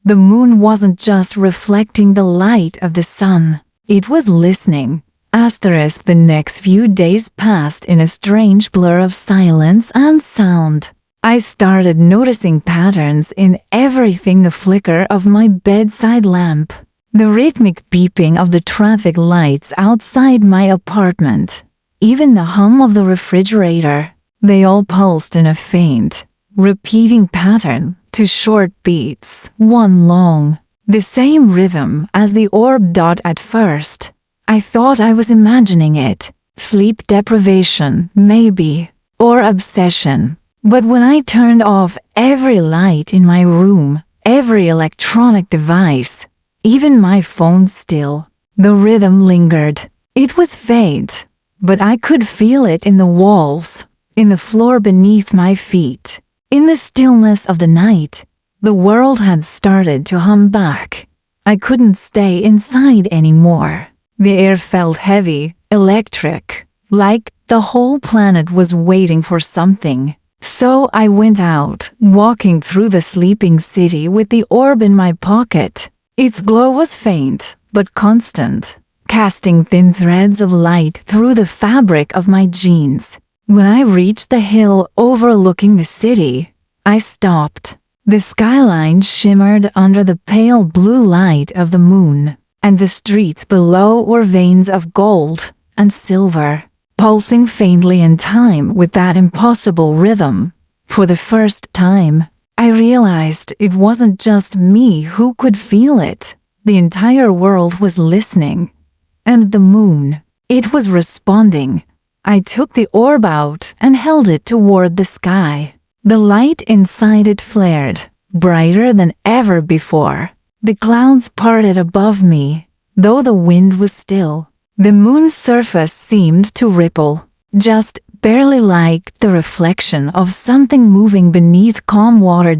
The moon wasn't just reflecting the light of the sun, it was listening. Asterisk, the next few days passed in a strange blur of silence and sound. I started noticing patterns in everything: the flicker of my bedside lamp, the rhythmic beeping of the traffic lights outside my apartment, even the hum of the refrigerator. They all pulsed in a faint, repeating pattern, two short beats, one long, the same rhythm as the orb. At first, I thought I was imagining it, sleep deprivation, maybe, or obsession. But when I turned off every light in my room, every electronic device, even my phone still, the rhythm lingered. It was faint, but I could feel it in the walls, in the floor beneath my feet. In the stillness of the night, the world had started to hum back. I couldn't stay inside anymore. The air felt heavy, electric, like the whole planet was waiting for something. So I went out, walking through the sleeping city with the orb in my pocket. Its glow was faint, but constant, casting thin threads of light through the fabric of my jeans. When I reached the hill overlooking the city, I stopped. The skyline shimmered under the pale blue light of the moon, and the streets below were veins of gold and silver, pulsing faintly in time with that impossible rhythm. For the first time, I realized it wasn't just me who could feel it. The entire world was listening. And the moon, it was responding. I took the orb out and held it toward the sky. The light inside it flared, brighter than ever before. The clouds parted above me, though the wind was still. The moon's surface seemed to ripple, just barely, like the reflection of something moving beneath calm water.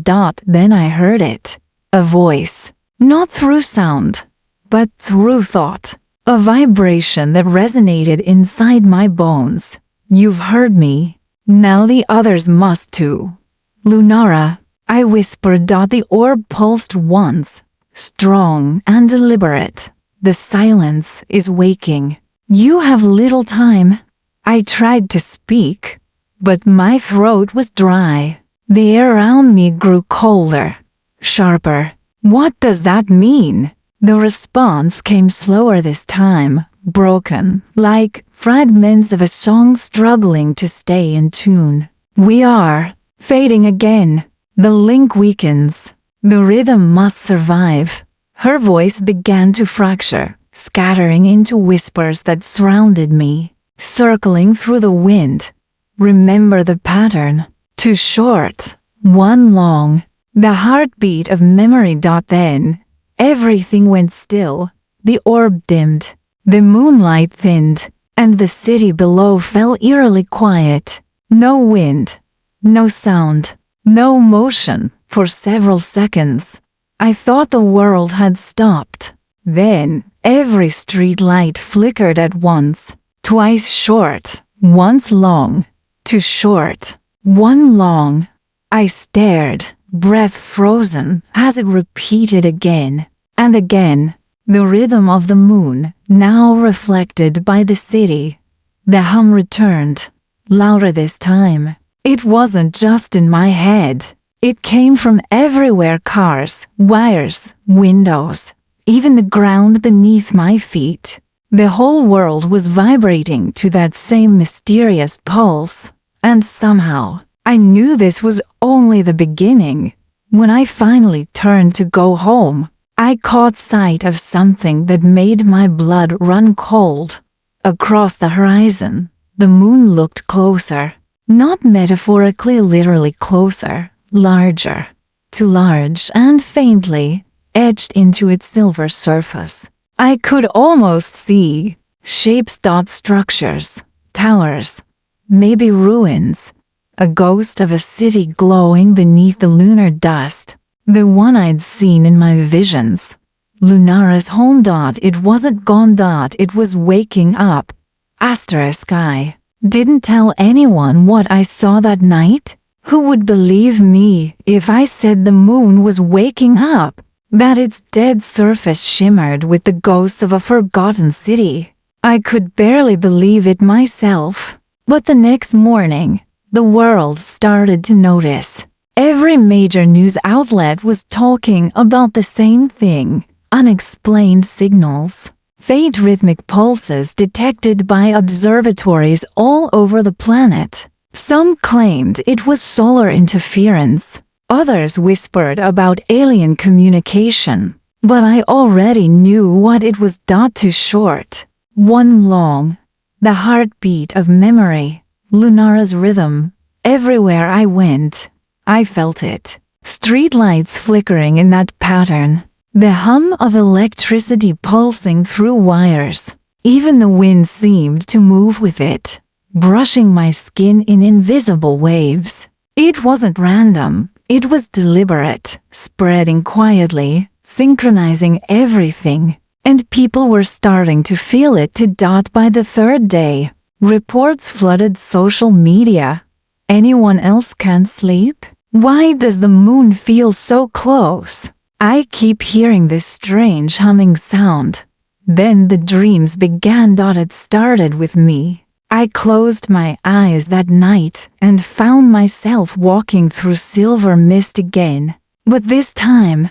Then I heard it. A voice, not through sound, but through thought. A vibration that resonated inside my bones. You've heard me. Now the others must too. Lunara, I whispered. The orb pulsed once, strong and deliberate. The silence is waking. You have little time. I tried to speak, but my throat was dry. The air around me grew colder, sharper. What does that mean? The response came slower this time, broken, like fragments of a song struggling to stay in tune. We are fading again. The link weakens. The rhythm must survive. Her voice began to fracture, scattering into whispers that surrounded me, circling through the wind. Remember the pattern. Two short, one long. The heartbeat of memory. Then, everything went still. The orb dimmed. The moonlight thinned, and the city below fell eerily quiet. No wind, no sound, no motion for several seconds. I thought the world had stopped. Then, every street light flickered at once. Twice short, once long. Two short, one long. I stared, breath frozen, as it repeated again and again. The rhythm of the moon, now reflected by the city. The hum returned, louder this time. It wasn't just in my head. It came from everywhere: cars, wires, windows, even the ground beneath my feet. The whole world was vibrating to that same mysterious pulse. And somehow, I knew this was only the beginning. When I finally turned to go home, I caught sight of something that made my blood run cold. Across the horizon, the moon looked closer. Not metaphorically, literally closer, larger. Too large and faintly etched into its silver surface. I could almost see shapes, structures, towers, maybe ruins. A ghost of a city glowing beneath the lunar dust. The one I'd seen in my visions. Lunara's home. It wasn't gone. It was waking up. I didn't tell anyone what I saw that night. Who would believe me if I said the moon was waking up, that its dead surface shimmered with the ghosts of a forgotten city? I could barely believe it myself. But the next morning, the world started to notice. Every major news outlet was talking about the same thing: unexplained signals, faint rhythmic pulses detected by observatories all over the planet. Some claimed it was solar interference. Others whispered about alien communication. But I already knew what it was. Too short. One long, the heartbeat of memory, Lunara's rhythm. Everywhere I went, I felt it. Streetlights flickering in that pattern. The hum of electricity pulsing through wires. Even the wind seemed to move with it, brushing my skin in invisible waves. It wasn't random. It was deliberate, spreading quietly, synchronizing everything. And people were starting to feel it too. By the third day, reports flooded social media. Anyone else can't sleep? Why does the moon feel so close? I keep hearing this strange humming sound. Then the dreams began. It started with me. I closed my eyes that night and found myself walking through silver mist again. But this time,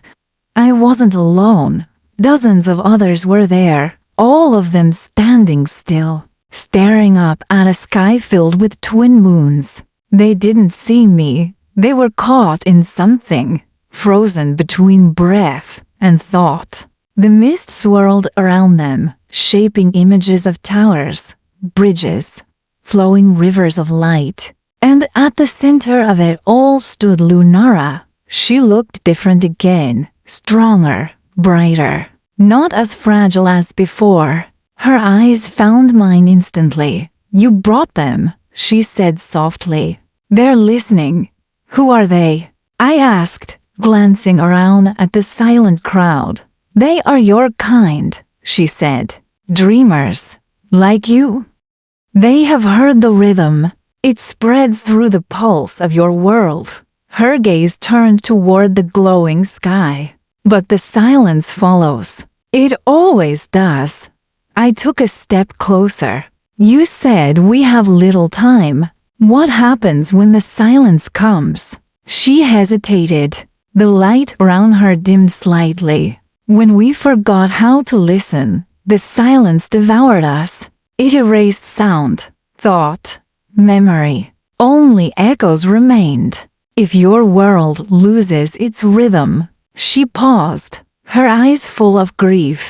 I wasn't alone. Dozens of others were there, all of them standing still, staring up at a sky filled with twin moons. They didn't see me. They were caught in something, frozen between breath and thought. The mist swirled around them, shaping images of towers, bridges, flowing rivers of light. And at the center of it all stood Lunara. She looked different again, stronger, brighter, not as fragile as before. Her eyes found mine instantly. "You brought them," she said softly. "They're listening." "Who are they?" I asked, glancing around at the silent crowd. "They are your kind," she said. "Dreamers, like you. They have heard the rhythm. It spreads through the pulse of your world." Her gaze turned toward the glowing sky. "But the silence follows. It always does." I took a step closer. "You said we have little time. What happens when the silence comes?" She hesitated. The light around her dimmed slightly. "When we forgot how to listen, the silence devoured us. It erased sound, thought, memory. Only echoes remained. If your world loses its rhythm," she paused, her eyes full of grief,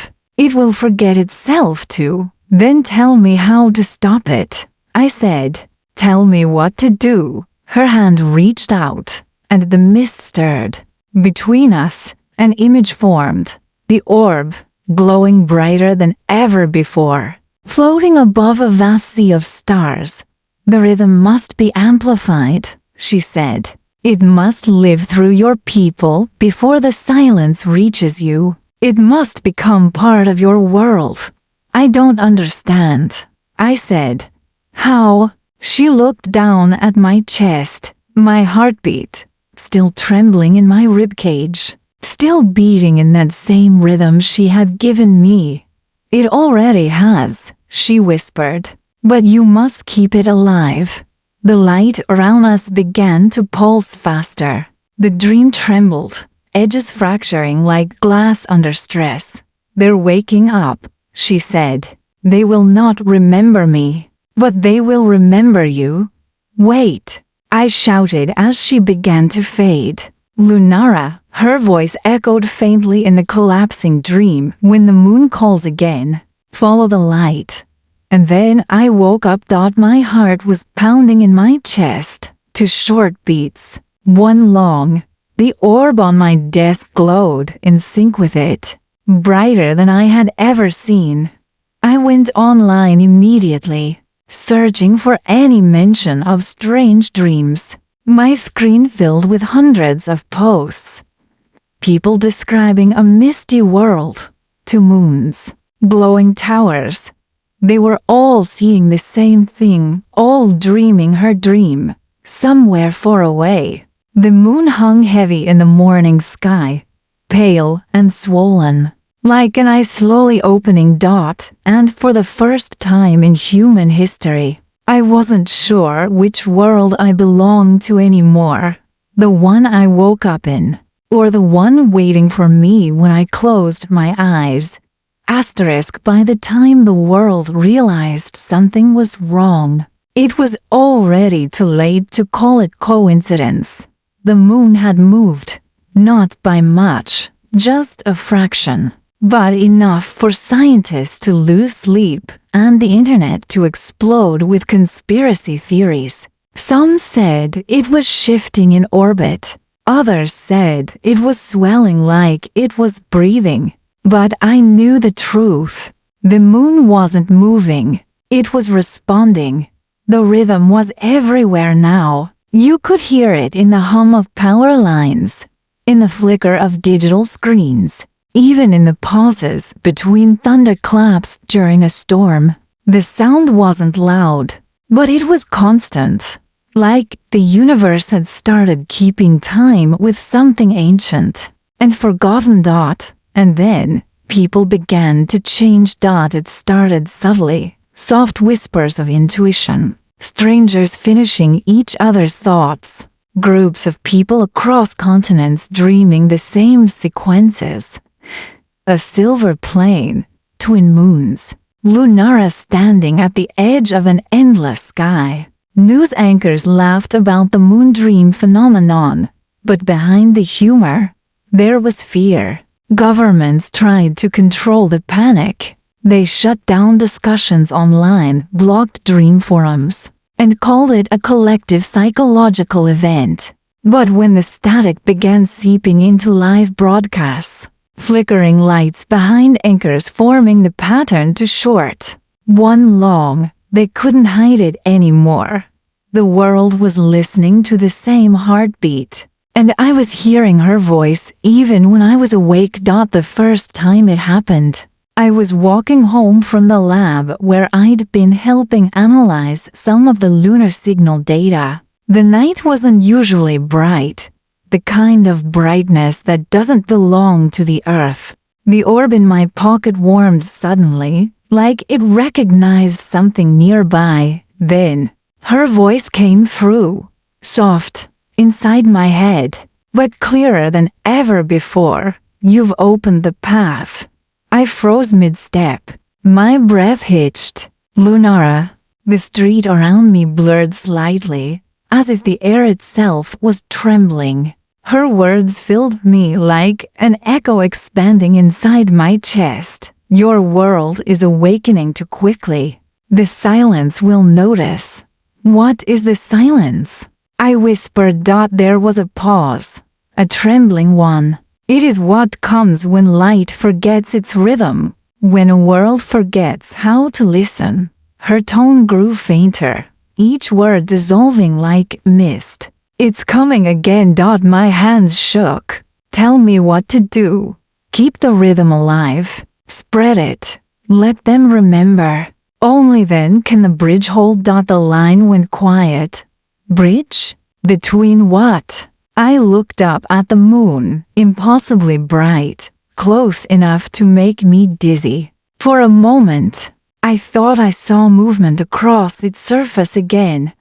"it will forget itself too." "Then tell me how to stop it," I said. "Tell me what to do." Her hand reached out, and the mist stirred. Between us, an image formed, the orb, glowing brighter than ever before, floating above a vast sea of stars. "The rhythm must be amplified," she said. "It must live through your people before the silence reaches you. It must become part of your world." "I don't understand," I said. "How?" She looked down at my chest, my heartbeat, still trembling in my ribcage, still beating in that same rhythm she had given me. "It already has," she whispered, "but you must keep it alive." The light around us began to pulse faster. The dream trembled, edges fracturing like glass under stress. "They're waking up," she said. "They will not remember me, but they will remember you. Wait," I shouted as she began to fade. "Lunara," her voice echoed faintly in the collapsing dream. "When the moon calls again, follow the light." And then I woke up. My heart was pounding in my chest, two short beats, one long. The orb on my desk glowed in sync with it, brighter than I had ever seen. I went online immediately, searching for any mention of strange dreams. My screen filled with hundreds of posts. People describing a misty world, two moons, glowing towers, They were all seeing the same thing, all dreaming her dream. Somewhere far away, the moon hung heavy in the morning sky, pale and swollen, like an eye slowly opening dot, and for the first time in human history, I wasn't sure which world I belonged to anymore. The one I woke up in, or the one waiting for me when I closed my eyes. Asterisk, by the time the world realized something was wrong, it was already too late to call it coincidence. The moon had moved, not by much, just a fraction, but enough for scientists to lose sleep and the internet to explode with conspiracy theories. Some said it was shifting in orbit. Others said it was swelling like it was breathing. But I knew the truth. The moon wasn't moving. It was responding. The rhythm was everywhere now. You could hear it in the hum of power lines, in the flicker of digital screens, even in the pauses between thunderclaps during a storm. The sound wasn't loud, but it was constant, like the universe had started keeping time with something ancient and forgotten. And then people began to change. It started subtly, soft whispers of intuition, strangers finishing each other's thoughts, groups of people across continents dreaming the same sequences. A silver plane, twin moons, Lunara standing at the edge of an endless sky. News anchors laughed about the moon dream phenomenon, but behind the humor, there was fear. Governments tried to control the panic. They shut down discussions online, blocked dream forums, and called it a collective psychological event. But when the static began seeping into live broadcasts, flickering lights behind anchors forming the pattern to short, one long, they couldn't hide it anymore. The world was listening to the same heartbeat. And I was hearing her voice even when I was awake. The first time it happened, I was walking home from the lab where I'd been helping analyze some of the lunar signal data. The night was unusually bright, the kind of brightness that doesn't belong to the Earth. The orb in my pocket warmed suddenly, like it recognized something nearby. Then, her voice came through, soft, inside my head, but clearer than ever before. You've opened the path. I froze mid-step. My breath hitched. Lunara. The street around me blurred slightly, as if the air itself was trembling. Her words filled me like an echo expanding inside my chest. Your world is awakening too quickly. The silence will notice. What is the silence? I whispered. There was a pause, a trembling one. It is what comes when light forgets its rhythm, when a world forgets how to listen. Her tone grew fainter, each word dissolving like mist. It's coming again. My hands shook. Tell me what to do. Keep the rhythm alive. Spread it. Let them remember. Only then can the bridge hold. The line went quiet. Bridge? Between what? I looked up at the moon, impossibly bright, close enough to make me dizzy. For a moment, I thought I saw movement across its surface again.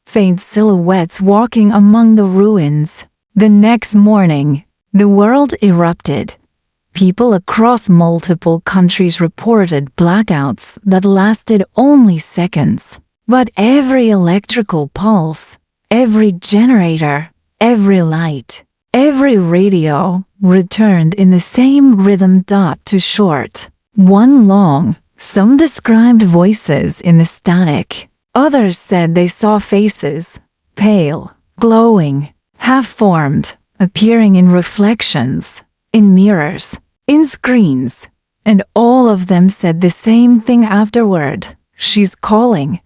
Faint silhouettes walking among the ruins. The next morning, the world erupted. People across multiple countries reported blackouts that lasted only seconds. But every electrical pulse, every generator, every light, every radio returned in the same rhythm. To short, one long. Some described voices in the static. Others said they saw faces, pale, glowing, half-formed, appearing in reflections, in mirrors, in screens. And all of them said the same thing afterward. She's calling.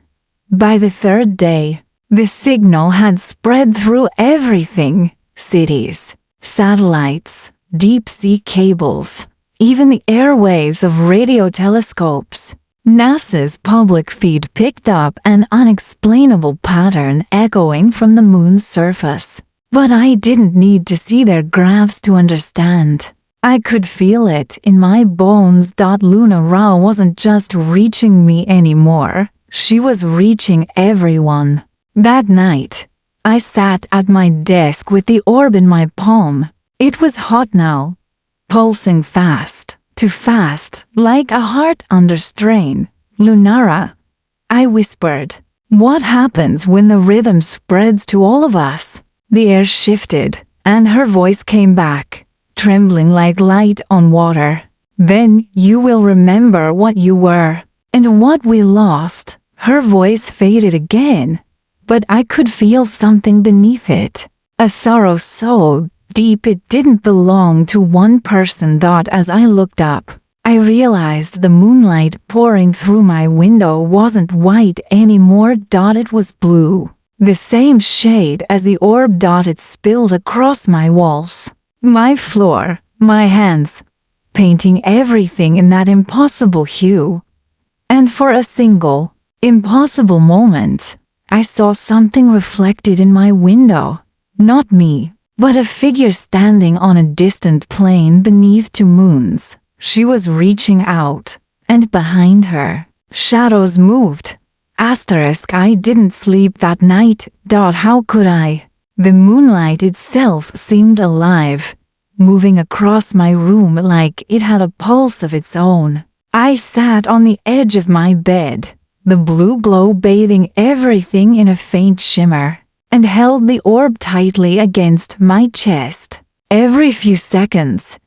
By the third day, the signal had spread through everything. Cities, satellites, deep-sea cables, even the airwaves of radio telescopes. NASA's public feed picked up an unexplainable pattern echoing from the moon's surface. But I didn't need to see their graphs to understand. I could feel it in my bones. Luna Rao wasn't just reaching me anymore. She was reaching everyone. That night, I sat at my desk with the orb in my palm. It was hot now, pulsing fast, too fast, like a heart under strain. Lunara, I whispered. What happens when the rhythm spreads to all of us? The air shifted, and her voice came back, trembling like light on water. Then you will remember what you were, and what we lost. Her voice faded again, but I could feel something beneath it. A sorrow so deep it didn't belong to one person. As I looked up, I realized the moonlight pouring through my window wasn't white anymore. It was blue. The same shade as the orb. It spilled across my walls, my floor, my hands, painting everything in that impossible hue. And for a single, impossible moment, I saw something reflected in my window. Not me, but a figure standing on a distant plain beneath two moons. She was reaching out, and behind her, shadows moved. I didn't sleep that night. How could I? The moonlight itself seemed alive, moving across my room like it had a pulse of its own. I sat on the edge of my bed, the blue glow bathing everything in a faint shimmer, and held the orb tightly against my chest. Every few seconds,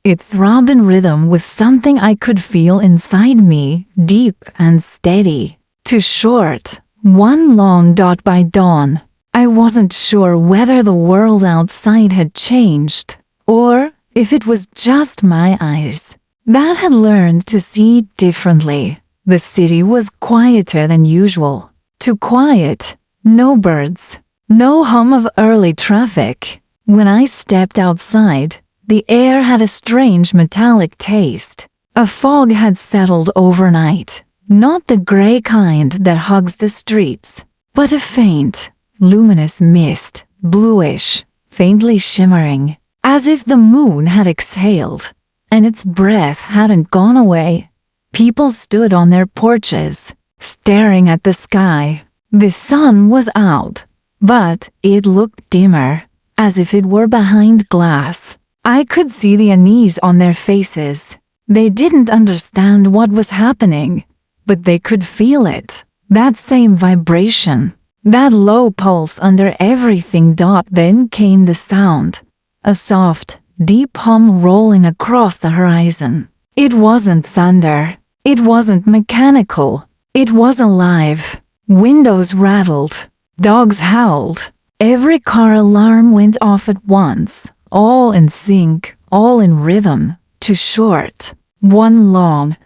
it throbbed in rhythm with something I could feel inside me, deep and steady. Too short, one long. By dawn, I wasn't sure whether the world outside had changed, or if it was just my eyes that had learned to see differently. The city was quieter than usual. Too quiet. No birds, no hum of early traffic. When I stepped outside, the air had a strange metallic taste. A fog had settled overnight. Not the gray kind that hugs the streets, but a faint, luminous mist, bluish, faintly shimmering, as if the moon had exhaled, and its breath hadn't gone away. People stood on their porches, staring at the sky. The sun was out, but it looked dimmer, as if it were behind glass. I could see the unease on their faces. They didn't understand what was happening, but they could feel it. That same vibration, that low pulse under everything. Then came the sound, a soft, deep hum rolling across the horizon. It wasn't thunder. It wasn't mechanical. It was alive. Windows rattled. Dogs howled. Every car alarm went off at once, all in sync, all in rhythm. Too short, one long.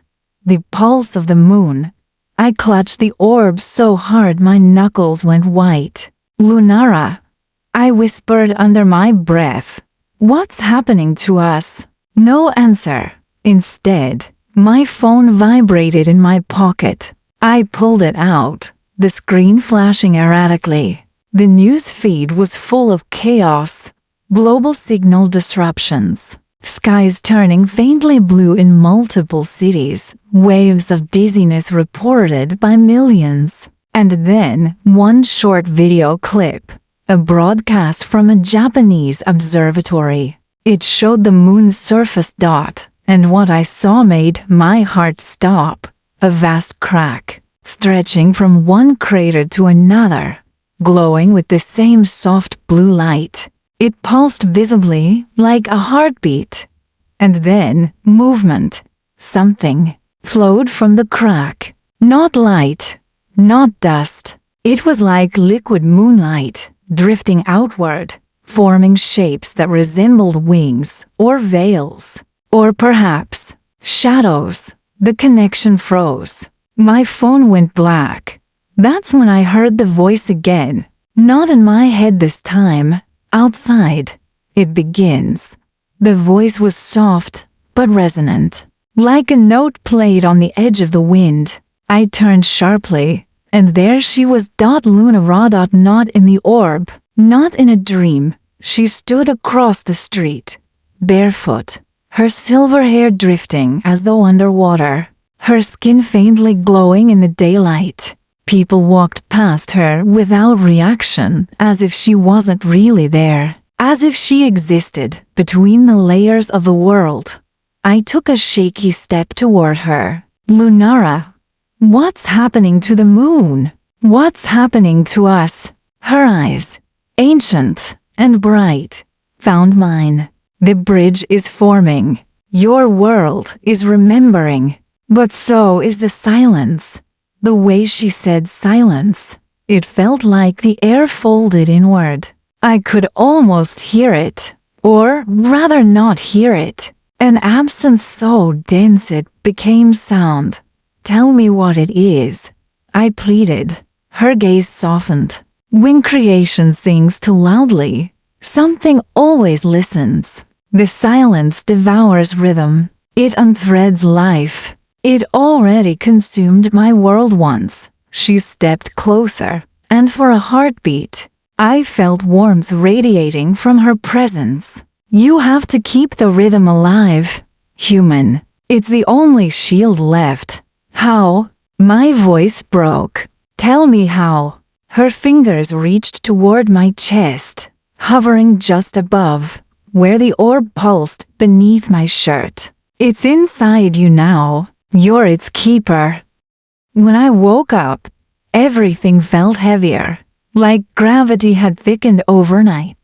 The pulse of the moon. I clutched the orb so hard my knuckles went white. Lunara, I whispered under my breath. What's happening to us? No answer. Instead, my phone vibrated in my pocket. I pulled it out, the screen flashing erratically. The news feed was full of chaos, global signal disruptions, skies turning faintly blue in multiple cities, waves of dizziness reported by millions. And then, one short video clip, a broadcast from a Japanese observatory. It showed the moon's surface. And what I saw made my heart stop. A vast crack, stretching from one crater to another, glowing with the same soft blue light. It pulsed visibly, like a heartbeat. And then, movement, something, flowed from the crack. Not light, not dust. It was like liquid moonlight, drifting outward, forming shapes that resembled wings, or veils, or perhaps shadows. The connection froze. My phone went black. That's when I heard the voice again. Not in my head this time. Outside. It begins. The voice was soft, but resonant. like a note played on the edge of the wind. I turned sharply, and there she was. Luna Ra. Not in the orb, not in a dream. She stood across the street, barefoot, her silver hair drifting as though underwater, her skin faintly glowing in the daylight. People walked past her without reaction, as if she wasn't really there, as if she existed between the layers of the world. I took a shaky step toward her. Lunara, what's happening to the moon? What's happening to us? Her eyes, ancient and bright, found mine. The bridge is forming. Your world is remembering. But so is the silence. The way she said silence, it felt like the air folded inward. I could almost hear it, or rather not hear it. An absence so dense it became sound. Tell me what it is, I pleaded. Her gaze softened. When creation sings too loudly, something always listens. The silence devours rhythm. It unthreads life. It already consumed my world once. She stepped closer, and for a heartbeat, I felt warmth radiating from her presence. You have to keep the rhythm alive, human. It's the only shield left. How? My voice broke. Tell me how. Her fingers reached toward my chest, hovering just above, where the orb pulsed beneath my shirt. It's inside you now. You're its keeper. When I woke up, everything felt heavier, like gravity had thickened overnight.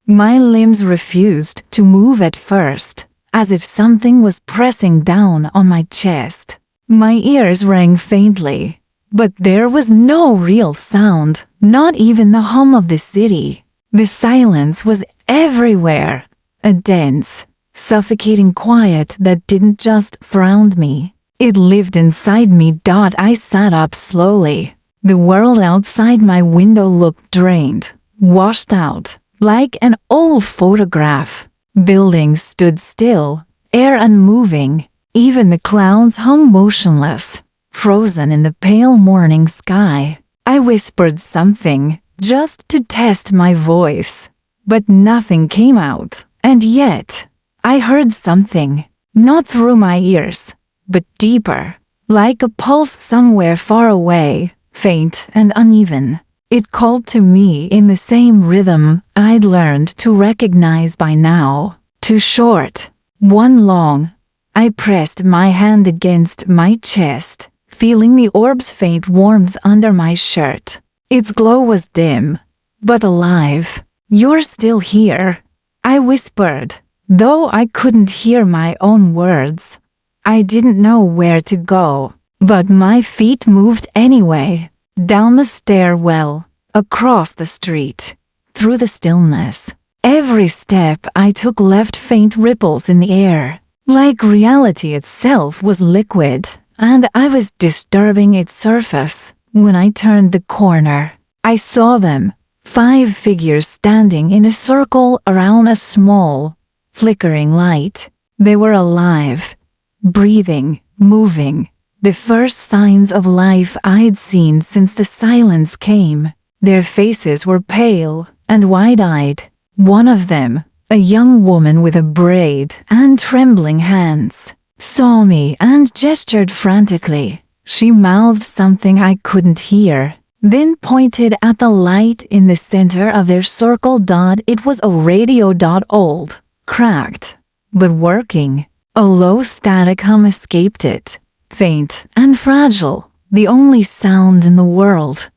My limbs refused to move at first, as if something was pressing down on my chest. My ears rang faintly, but there was no real sound, not even the hum of the city. The silence was everywhere, a dense, suffocating quiet that didn't just surround me. It lived inside me. I sat up slowly. The world outside my window looked drained, washed out, like an old photograph. Buildings stood still, air unmoving. Even the clouds hung motionless, frozen in the pale morning sky. I whispered something, just to test my voice, but nothing came out. And yet, I heard something, not through my ears, but deeper, like a pulse somewhere far away, faint and uneven. It called to me in the same rhythm I'd learned to recognize by now. Too short, one long. I pressed my hand against my chest, feeling the orb's faint warmth under my shirt. Its glow was dim, but alive. You're still here, I whispered, though I couldn't hear my own words. I didn't know where to go, but my feet moved anyway, down the stairwell, across the street, through the stillness. Every step I took left faint ripples in the air, like reality itself was liquid, and I was disturbing its surface. When I turned the corner, I saw them, 5 figures standing in a circle around a small, flickering light. They were alive, breathing, moving, the first signs of life I'd seen since the silence came. Their faces were pale and wide-eyed. One of them, a young woman with a braid and trembling hands, saw me and gestured frantically. She mouthed something I couldn't hear, then pointed at the light in the center of their circle. It was a radio. Old, cracked, but working. A low static hum escaped it, faint and fragile, the only sound in the world.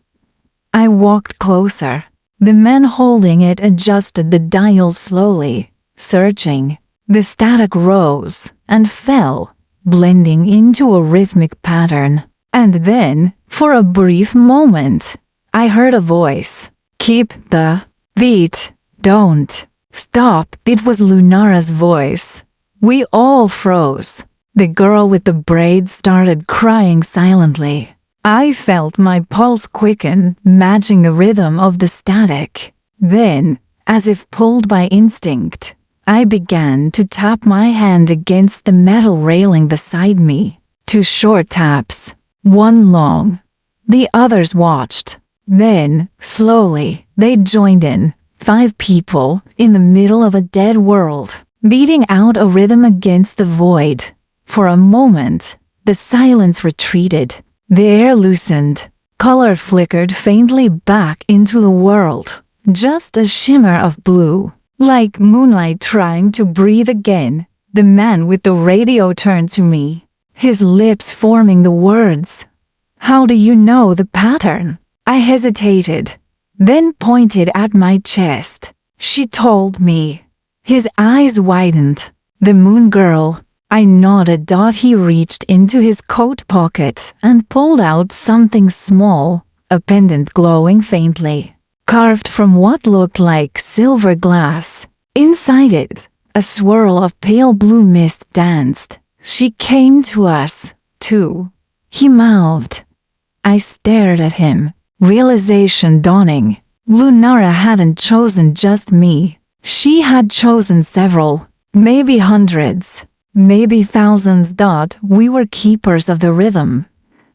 I walked closer. The man holding it adjusted the dial slowly, searching. The static rose and fell, blending into a rhythmic pattern. And then, for a brief moment, I heard a voice. Keep the beat. Don't stop. It was Lunara's voice. We all froze. The girl with the braid started crying silently. I felt my pulse quicken, matching the rhythm of the static. Then, as if pulled by instinct, I began to tap my hand against the metal railing beside me. 2 short taps, 1 long. The others watched. Then, slowly, they joined in. 5 people in the middle of a dead world, beating out a rhythm against the void. For a moment, the silence retreated. The air loosened. Color flickered faintly back into the world. Just a shimmer of blue, like moonlight trying to breathe again. The man with the radio turned to me, his lips forming the words. "How do you know the pattern?" I hesitated, then pointed at my chest. "She told me." His eyes widened. "The moon girl." I nodded. He reached into his coat pocket and pulled out something small, a pendant glowing faintly, carved from what looked like silver glass. Inside it, a swirl of pale blue mist danced. "She came to us, too," he mouthed. I stared at him, realization dawning. Lunara hadn't chosen just me. She had chosen several, maybe hundreds, maybe thousands. We were keepers of the rhythm,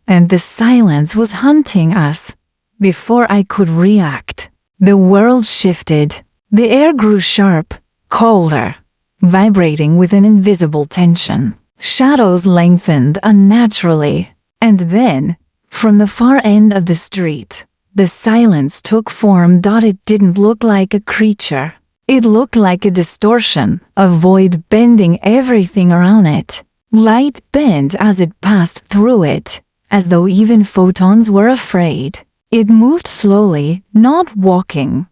and the silence was hunting us. Before I could react, the world shifted. The air grew sharp, colder, vibrating with an invisible tension. Shadows lengthened unnaturally, and then, from the far end of the street, the silence took form. It didn't look like a creature. It looked like a distortion, a void bending everything around it. Light bent as it passed through it, as though even photons were afraid. It moved slowly, not walking,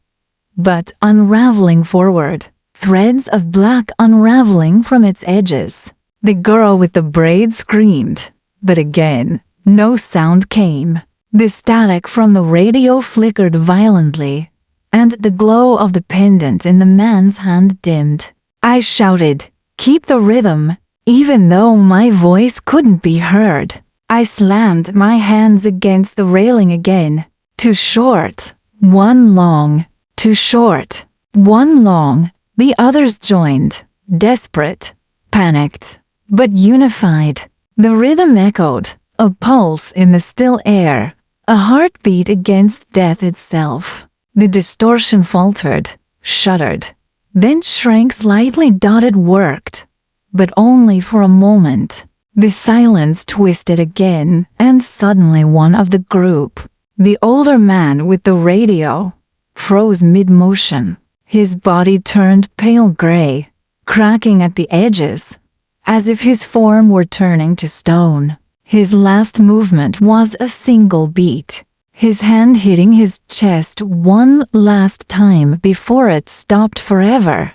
but unraveling forward, threads of black unraveling from its edges. The girl with the braid screamed, but again, no sound came. The static from the radio flickered violently, and the glow of the pendant in the man's hand dimmed. I shouted, "Keep the rhythm," even though my voice couldn't be heard. I slammed my hands against the railing again. 2 short, 1 long. 2 short, 1 long. The others joined, desperate, panicked, but unified. The rhythm echoed, a pulse in the still air, a heartbeat against death itself. The distortion faltered, shuddered, then shrank slightly. It worked, but only for a moment. The silence twisted again, and suddenly one of the group, the older man with the radio, froze mid-motion. His body turned pale gray, cracking at the edges, as if his form were turning to stone. His last movement was a single beat, his hand hitting his chest one last time before it stopped forever.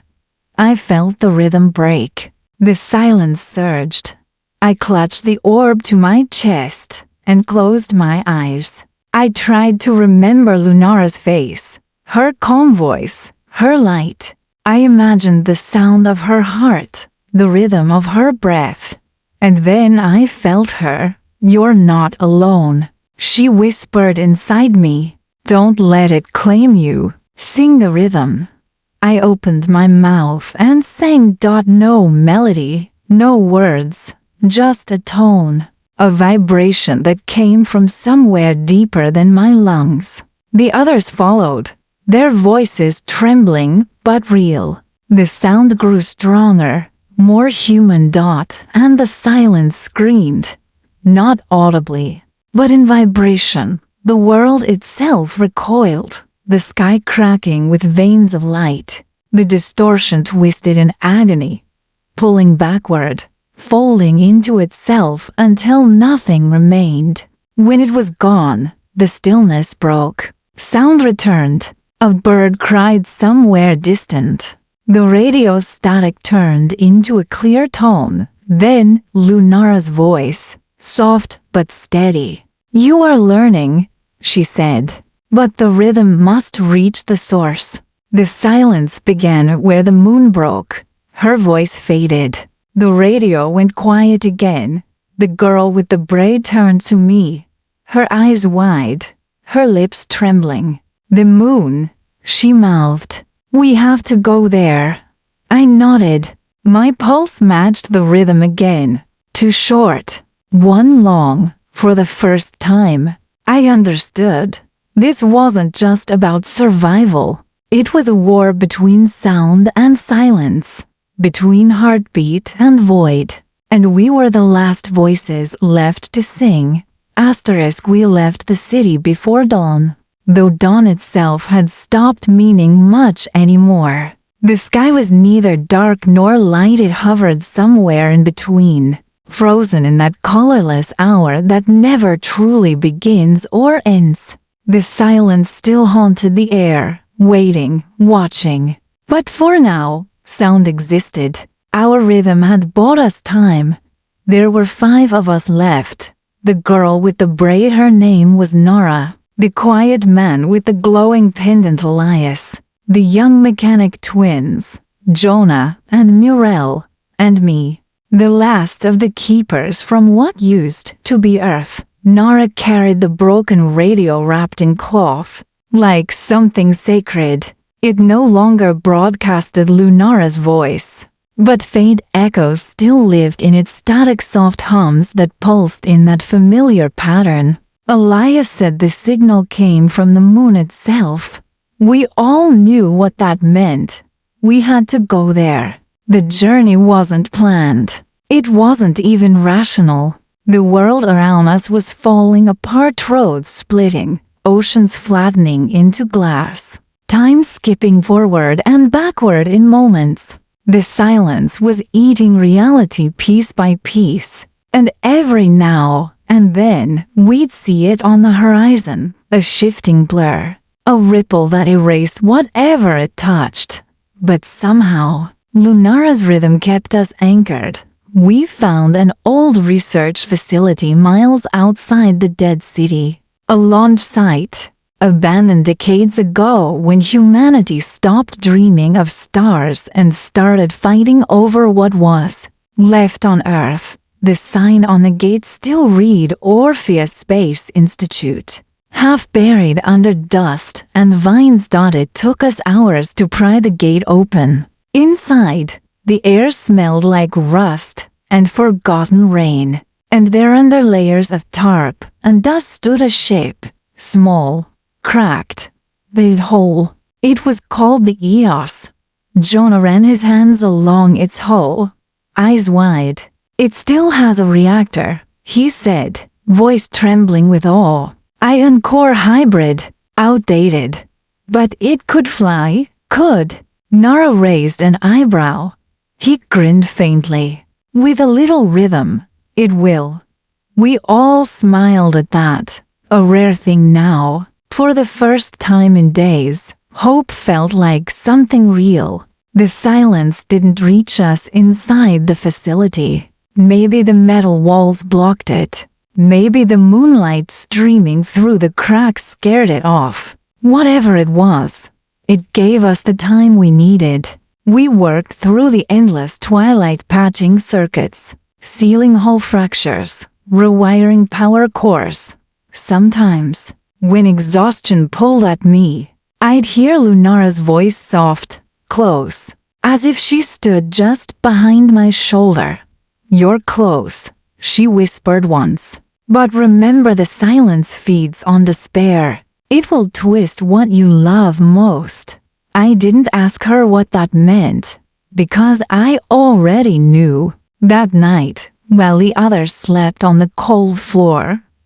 I felt the rhythm break. The silence surged. I clutched the orb to my chest and closed my eyes. I tried to remember Lunara's face, her calm voice, her light. I imagined the sound of her heart, the rhythm of her breath. And then I felt her. "You're not alone," she whispered inside me. "Don't let it claim you. Sing the rhythm." I opened my mouth and sang. No melody, no words, just a tone, a vibration that came from somewhere deeper than my lungs. The others followed, their voices trembling but real. The sound grew stronger, more human. And the silence screamed, not audibly, but in vibration. The world itself recoiled, the sky cracking with veins of light. The distortion twisted in agony, pulling backward, folding into itself until nothing remained. When it was gone, the stillness broke. Sound returned. A bird cried somewhere distant. The radio static turned into a clear tone. Then Lunara's voice, soft but steady. "You are learning," she said, "but the rhythm must reach the source." The silence began where the moon broke. Her voice faded. The radio went quiet again. The girl with the braid turned to me, her eyes wide, her lips trembling. "The moon," she mouthed. "We have to go there." I nodded. My pulse matched the rhythm again. 2 short, 1 long. For the first time, I understood. This wasn't just about survival. It was a war between sound and silence, between heartbeat and void. And we were the last voices left to sing. We left the city before dawn, though dawn itself had stopped meaning much anymore. The sky was neither dark nor light, it hovered somewhere in between, frozen in that colorless hour that never truly begins or ends. The silence still haunted the air, waiting, watching. But for now, sound existed. Our rhythm had bought us time. There were 5 of us left. The girl with the braid, her name was Nora. The quiet man with the glowing pendant, Elias. The young mechanic twins, Jonah and Muriel, and me. The last of the keepers from what used to be Earth. Nora carried the broken radio wrapped in cloth, like something sacred. It no longer broadcasted Lunara's voice, but faint echoes still lived in its static soft hums that pulsed in that familiar pattern. Elias said the signal came from the moon itself. We all knew what that meant. We had to go there. The journey wasn't planned. It wasn't even rational. The world around us was falling apart, roads splitting, oceans flattening into glass, time skipping forward and backward in moments. The silence was eating reality piece by piece, and every now and then we'd see it on the horizon, a shifting blur, a ripple that erased whatever it touched. But somehow, Lunara's rhythm kept us anchored. We found an old research facility miles outside the dead city, a launch site, abandoned decades ago when humanity stopped dreaming of stars and started fighting over what was left on Earth. The sign on the gate still read Orpheus Space Institute. Half buried under dust and vines dotted, took us hours to pry the gate open. Inside, the air smelled like rust and forgotten rain, and there under layers of tarp and dust stood a ship, small, cracked, but whole. It was called the Eos. Jonah ran his hands along its hull, eyes wide. It still has a reactor, he said, voice trembling with awe. Ion core hybrid, outdated. But it could fly, could. Nara raised an eyebrow. He grinned faintly. With a little rhythm, it will. We all smiled at that, a rare thing now. For the first time in days, hope felt like something real. The silence didn't reach us inside the facility. Maybe the metal walls blocked it. Maybe the moonlight streaming through the cracks scared it off. Whatever it was, it gave us the time we needed. We worked through the endless twilight, patching circuits, sealing hull fractures, rewiring power cores. Sometimes, when exhaustion pulled at me, I'd hear Lunara's voice, soft, close, as if she stood just behind my shoulder. "You're close," she whispered once. "But remember, the silence feeds on despair. It will twist what you love most." I didn't ask her what that meant, because I already knew. That night, while the others slept on the cold floor,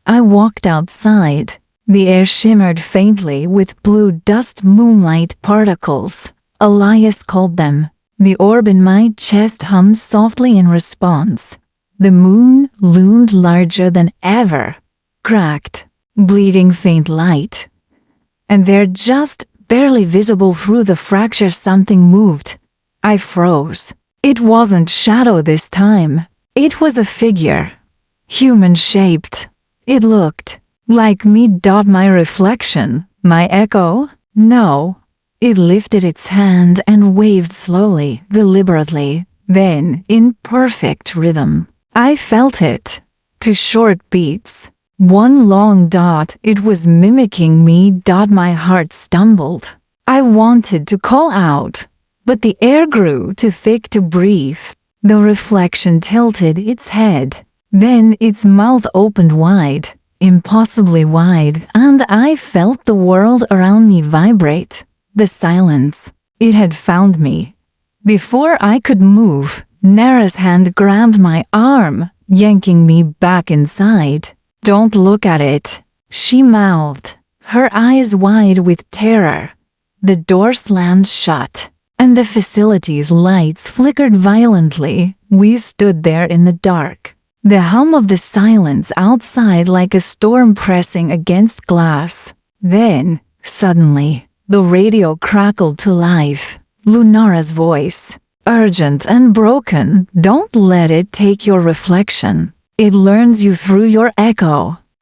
I walked outside. The air shimmered faintly with blue dust moonlight particles. Elias called them. The orb in my chest hummed softly in response. The moon loomed larger than ever, cracked, bleeding faint light. And there, just barely visible through the fracture, something moved. I froze. It wasn't shadow this time. It was a figure, human-shaped. It looked like me. My reflection, my echo? No. It lifted its hand and waved slowly, deliberately, then in perfect rhythm. I felt it. 2 short beats. 1 long dot. It was mimicking me. My heart stumbled. I wanted to call out, but the air grew too thick to breathe. The reflection tilted its head. Then its mouth opened wide, impossibly wide, and I felt the world around me vibrate. The silence. It had found me. Before I could move, Nara's hand grabbed my arm, yanking me back inside. "Don't look at it," she mouthed, her eyes wide with terror. The door slammed shut, and the facility's lights flickered violently. We stood there in the dark, the hum of the silence outside like a storm pressing against glass. Then, suddenly, the radio crackled to life. Lunara's voice, urgent and broken. "Don't let it take your reflection. It learns you through your echo.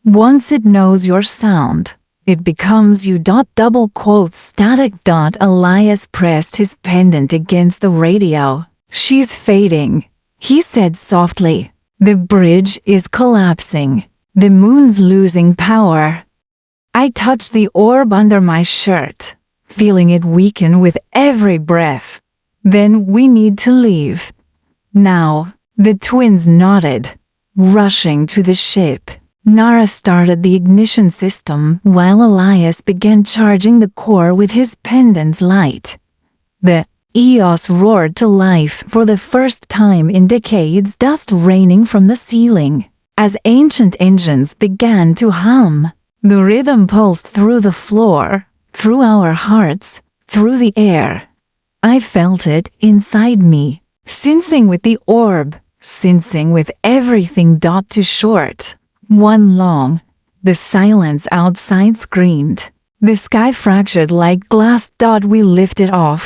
Once it knows your sound, it becomes you." Double quotes static. Elias pressed his pendant against the radio. "She's fading," he said softly. "The bridge is collapsing. The moon's losing power." I touched the orb under my shirt, feeling it weaken with every breath. "Then we need to leave. Now." The twins nodded, rushing to the ship. Nara started the ignition system while Elias began charging the core with his pendant's light. The EOS roared to life for the first time in decades, dust raining from the ceiling. As ancient engines began to hum, the rhythm pulsed through the floor, through our hearts, through the air. I felt it inside me, sensing with the orb, sensing with everything. Too short. One long. The silence outside screamed. The sky fractured like glass. We lifted off.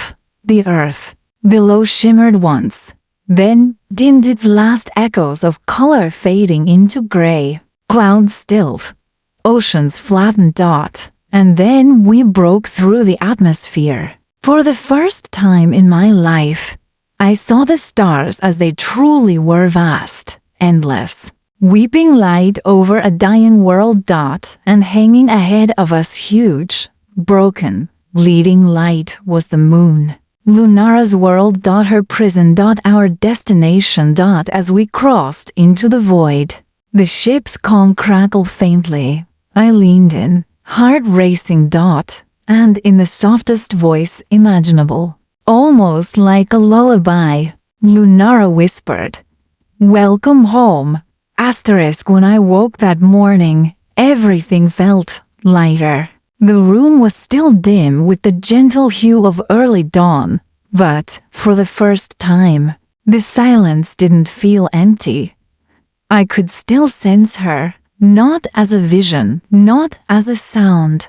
The earth, below, shimmered once, then dimmed, its last echoes of color fading into gray. Clouds stilled. Oceans flattened. And then we broke through the atmosphere. For the first time in my life, I saw the stars as they truly were: vast, endless, weeping light over a dying world. And hanging ahead of us, huge, broken, bleeding light, was the moon. Lunara's world. Her prison. Our destination. As we crossed into the void, the ship's calm crackled faintly. I leaned in, heart racing. And in the softest voice imaginable, almost like a lullaby, Lunara whispered, "Welcome home." When I woke that morning, everything felt lighter. The room was still dim with the gentle hue of early dawn, but for the first time, the silence didn't feel empty. I could still sense her, not as a vision, not as a sound,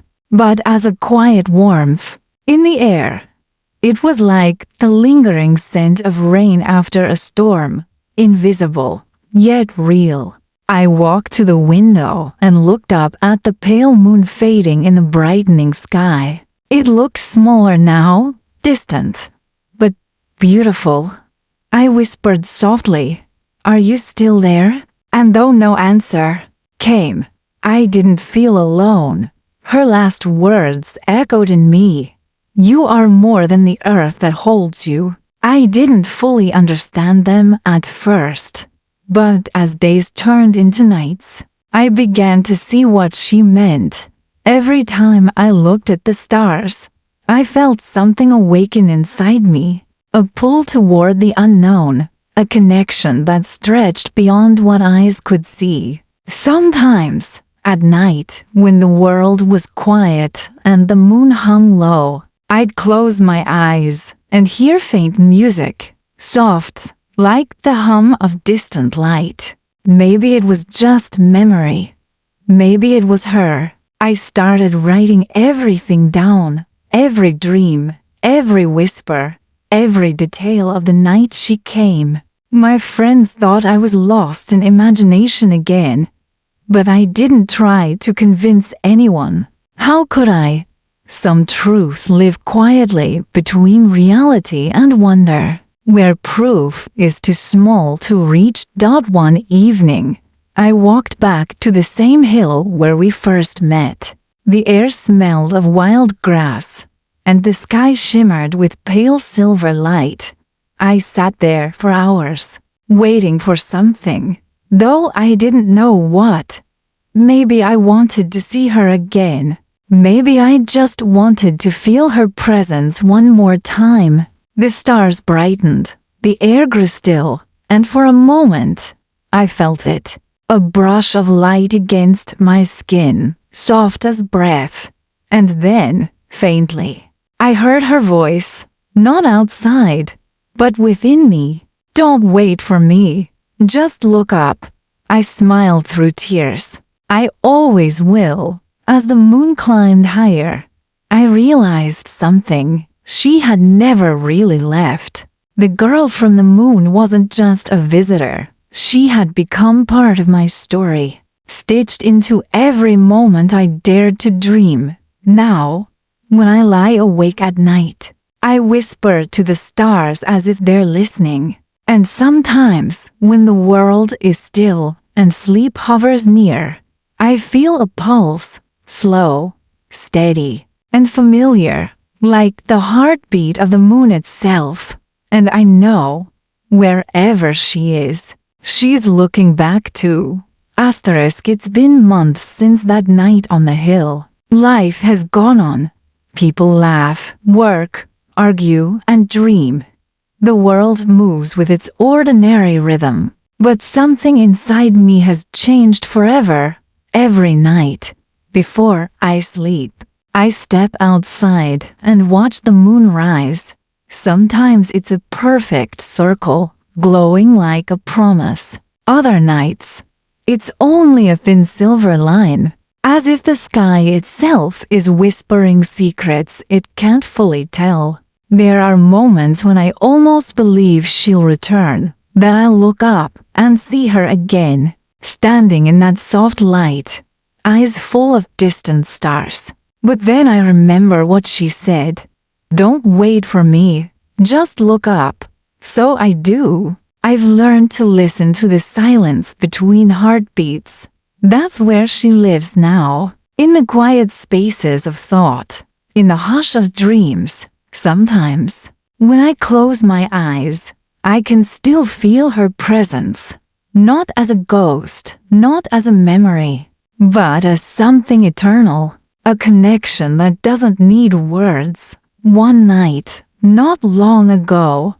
but as a quiet warmth in the air. It was like the lingering scent of rain after a storm, invisible, yet real. I walked to the window and looked up at the pale moon fading in the brightening sky. It looked smaller now, distant, but beautiful. I whispered softly, "Are you still there?" And though no answer came, I didn't feel alone. Her last words echoed in me. "You are more than the earth that holds you." I didn't fully understand them at first, but as days turned into nights, I began to see what she meant. Every time I looked at the stars, I felt something awaken inside me, a pull toward the unknown, a connection that stretched beyond what eyes could see. Sometimes, at night, when the world was quiet and the moon hung low, I'd close my eyes and hear faint music, soft, like the hum of distant light. Maybe it was just memory. Maybe it was her. I started writing everything down, every dream, every whisper, every detail of the night she came. My friends thought I was lost in imagination again, but I didn't try to convince anyone. How could I? Some truths live quietly between reality and wonder, where proof is too small to reach. One evening, I walked back to the same hill where we first met. The air smelled of wild grass, and the sky shimmered with pale silver light. I sat there for hours, waiting for something, though I didn't know what. Maybe I wanted to see her again. Maybe I just wanted to feel her presence one more time. The stars brightened, the air grew still, and for a moment, I felt it. A brush of light against my skin, soft as breath. And then, faintly, I heard her voice, not outside, but within me. Don't wait for me. Just look up. I smiled through tears. I always will. As the moon climbed higher, I realized something. She had never really left. The girl from the moon wasn't just a visitor. She had become part of my story, stitched into every moment I dared to dream. Now, when I lie awake at night, I whisper to the stars as if they're listening. And sometimes, when the world is still and sleep hovers near, I feel a pulse, slow, steady, and familiar, like the heartbeat of the moon itself. And I know, wherever she is, she's looking back too. Asterisk, it's been months since that night on the hill. Life has gone on. People laugh, work, argue, and dream. The world moves with its ordinary rhythm. But something inside me has changed forever. Every night, before I sleep, I step outside and watch the moon rise. Sometimes it's a perfect circle, glowing like a promise. Other nights, it's only a thin silver line, as if the sky itself is whispering secrets it can't fully tell. There are moments when I almost believe she'll return, that I'll look up and see her again, standing in that soft light, eyes full of distant stars. But then I remember what she said. Don't wait for me, just look up. So I do. I've learned to listen to the silence between heartbeats. That's where she lives now, in the quiet spaces of thought, in the hush of dreams. Sometimes, when I close my eyes, I can still feel her presence, not as a ghost, not as a memory, but as something eternal, a connection that doesn't need words. One night, not long ago,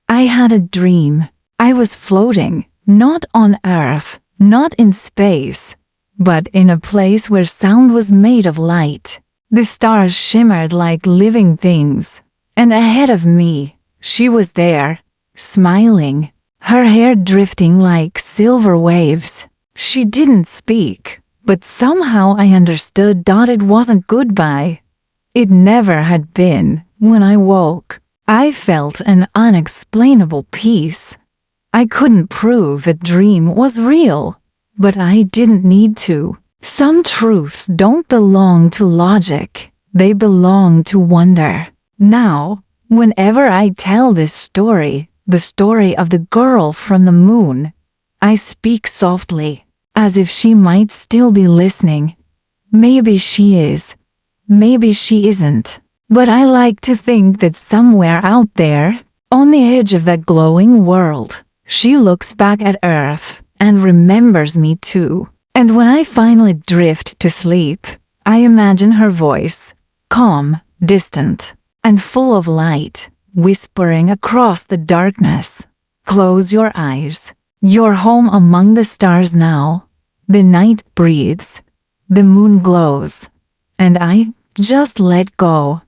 I had a dream. I was floating, not on Earth, not in space, but in a place where sound was made of light. The stars shimmered like living things, and ahead of me, she was there, smiling, her hair drifting like silver waves. She didn't speak, but somehow I understood that it wasn't goodbye. It never had been. When I woke, I felt an unexplainable peace. I couldn't prove a dream was real, but I didn't need to. Some truths don't belong to logic, they belong to wonder. Now, whenever I tell this story, the story of the girl from the moon, I speak softly, as if she might still be listening. Maybe she is, maybe she isn't, but I like to think that somewhere out there, on the edge of that glowing world, she looks back at Earth and remembers me too. And when I finally drift to sleep, I imagine her voice, calm, distant, and full of light, whispering across the darkness. Close your eyes. You're home among the stars now. The night breathes. The moon glows. And I just let go.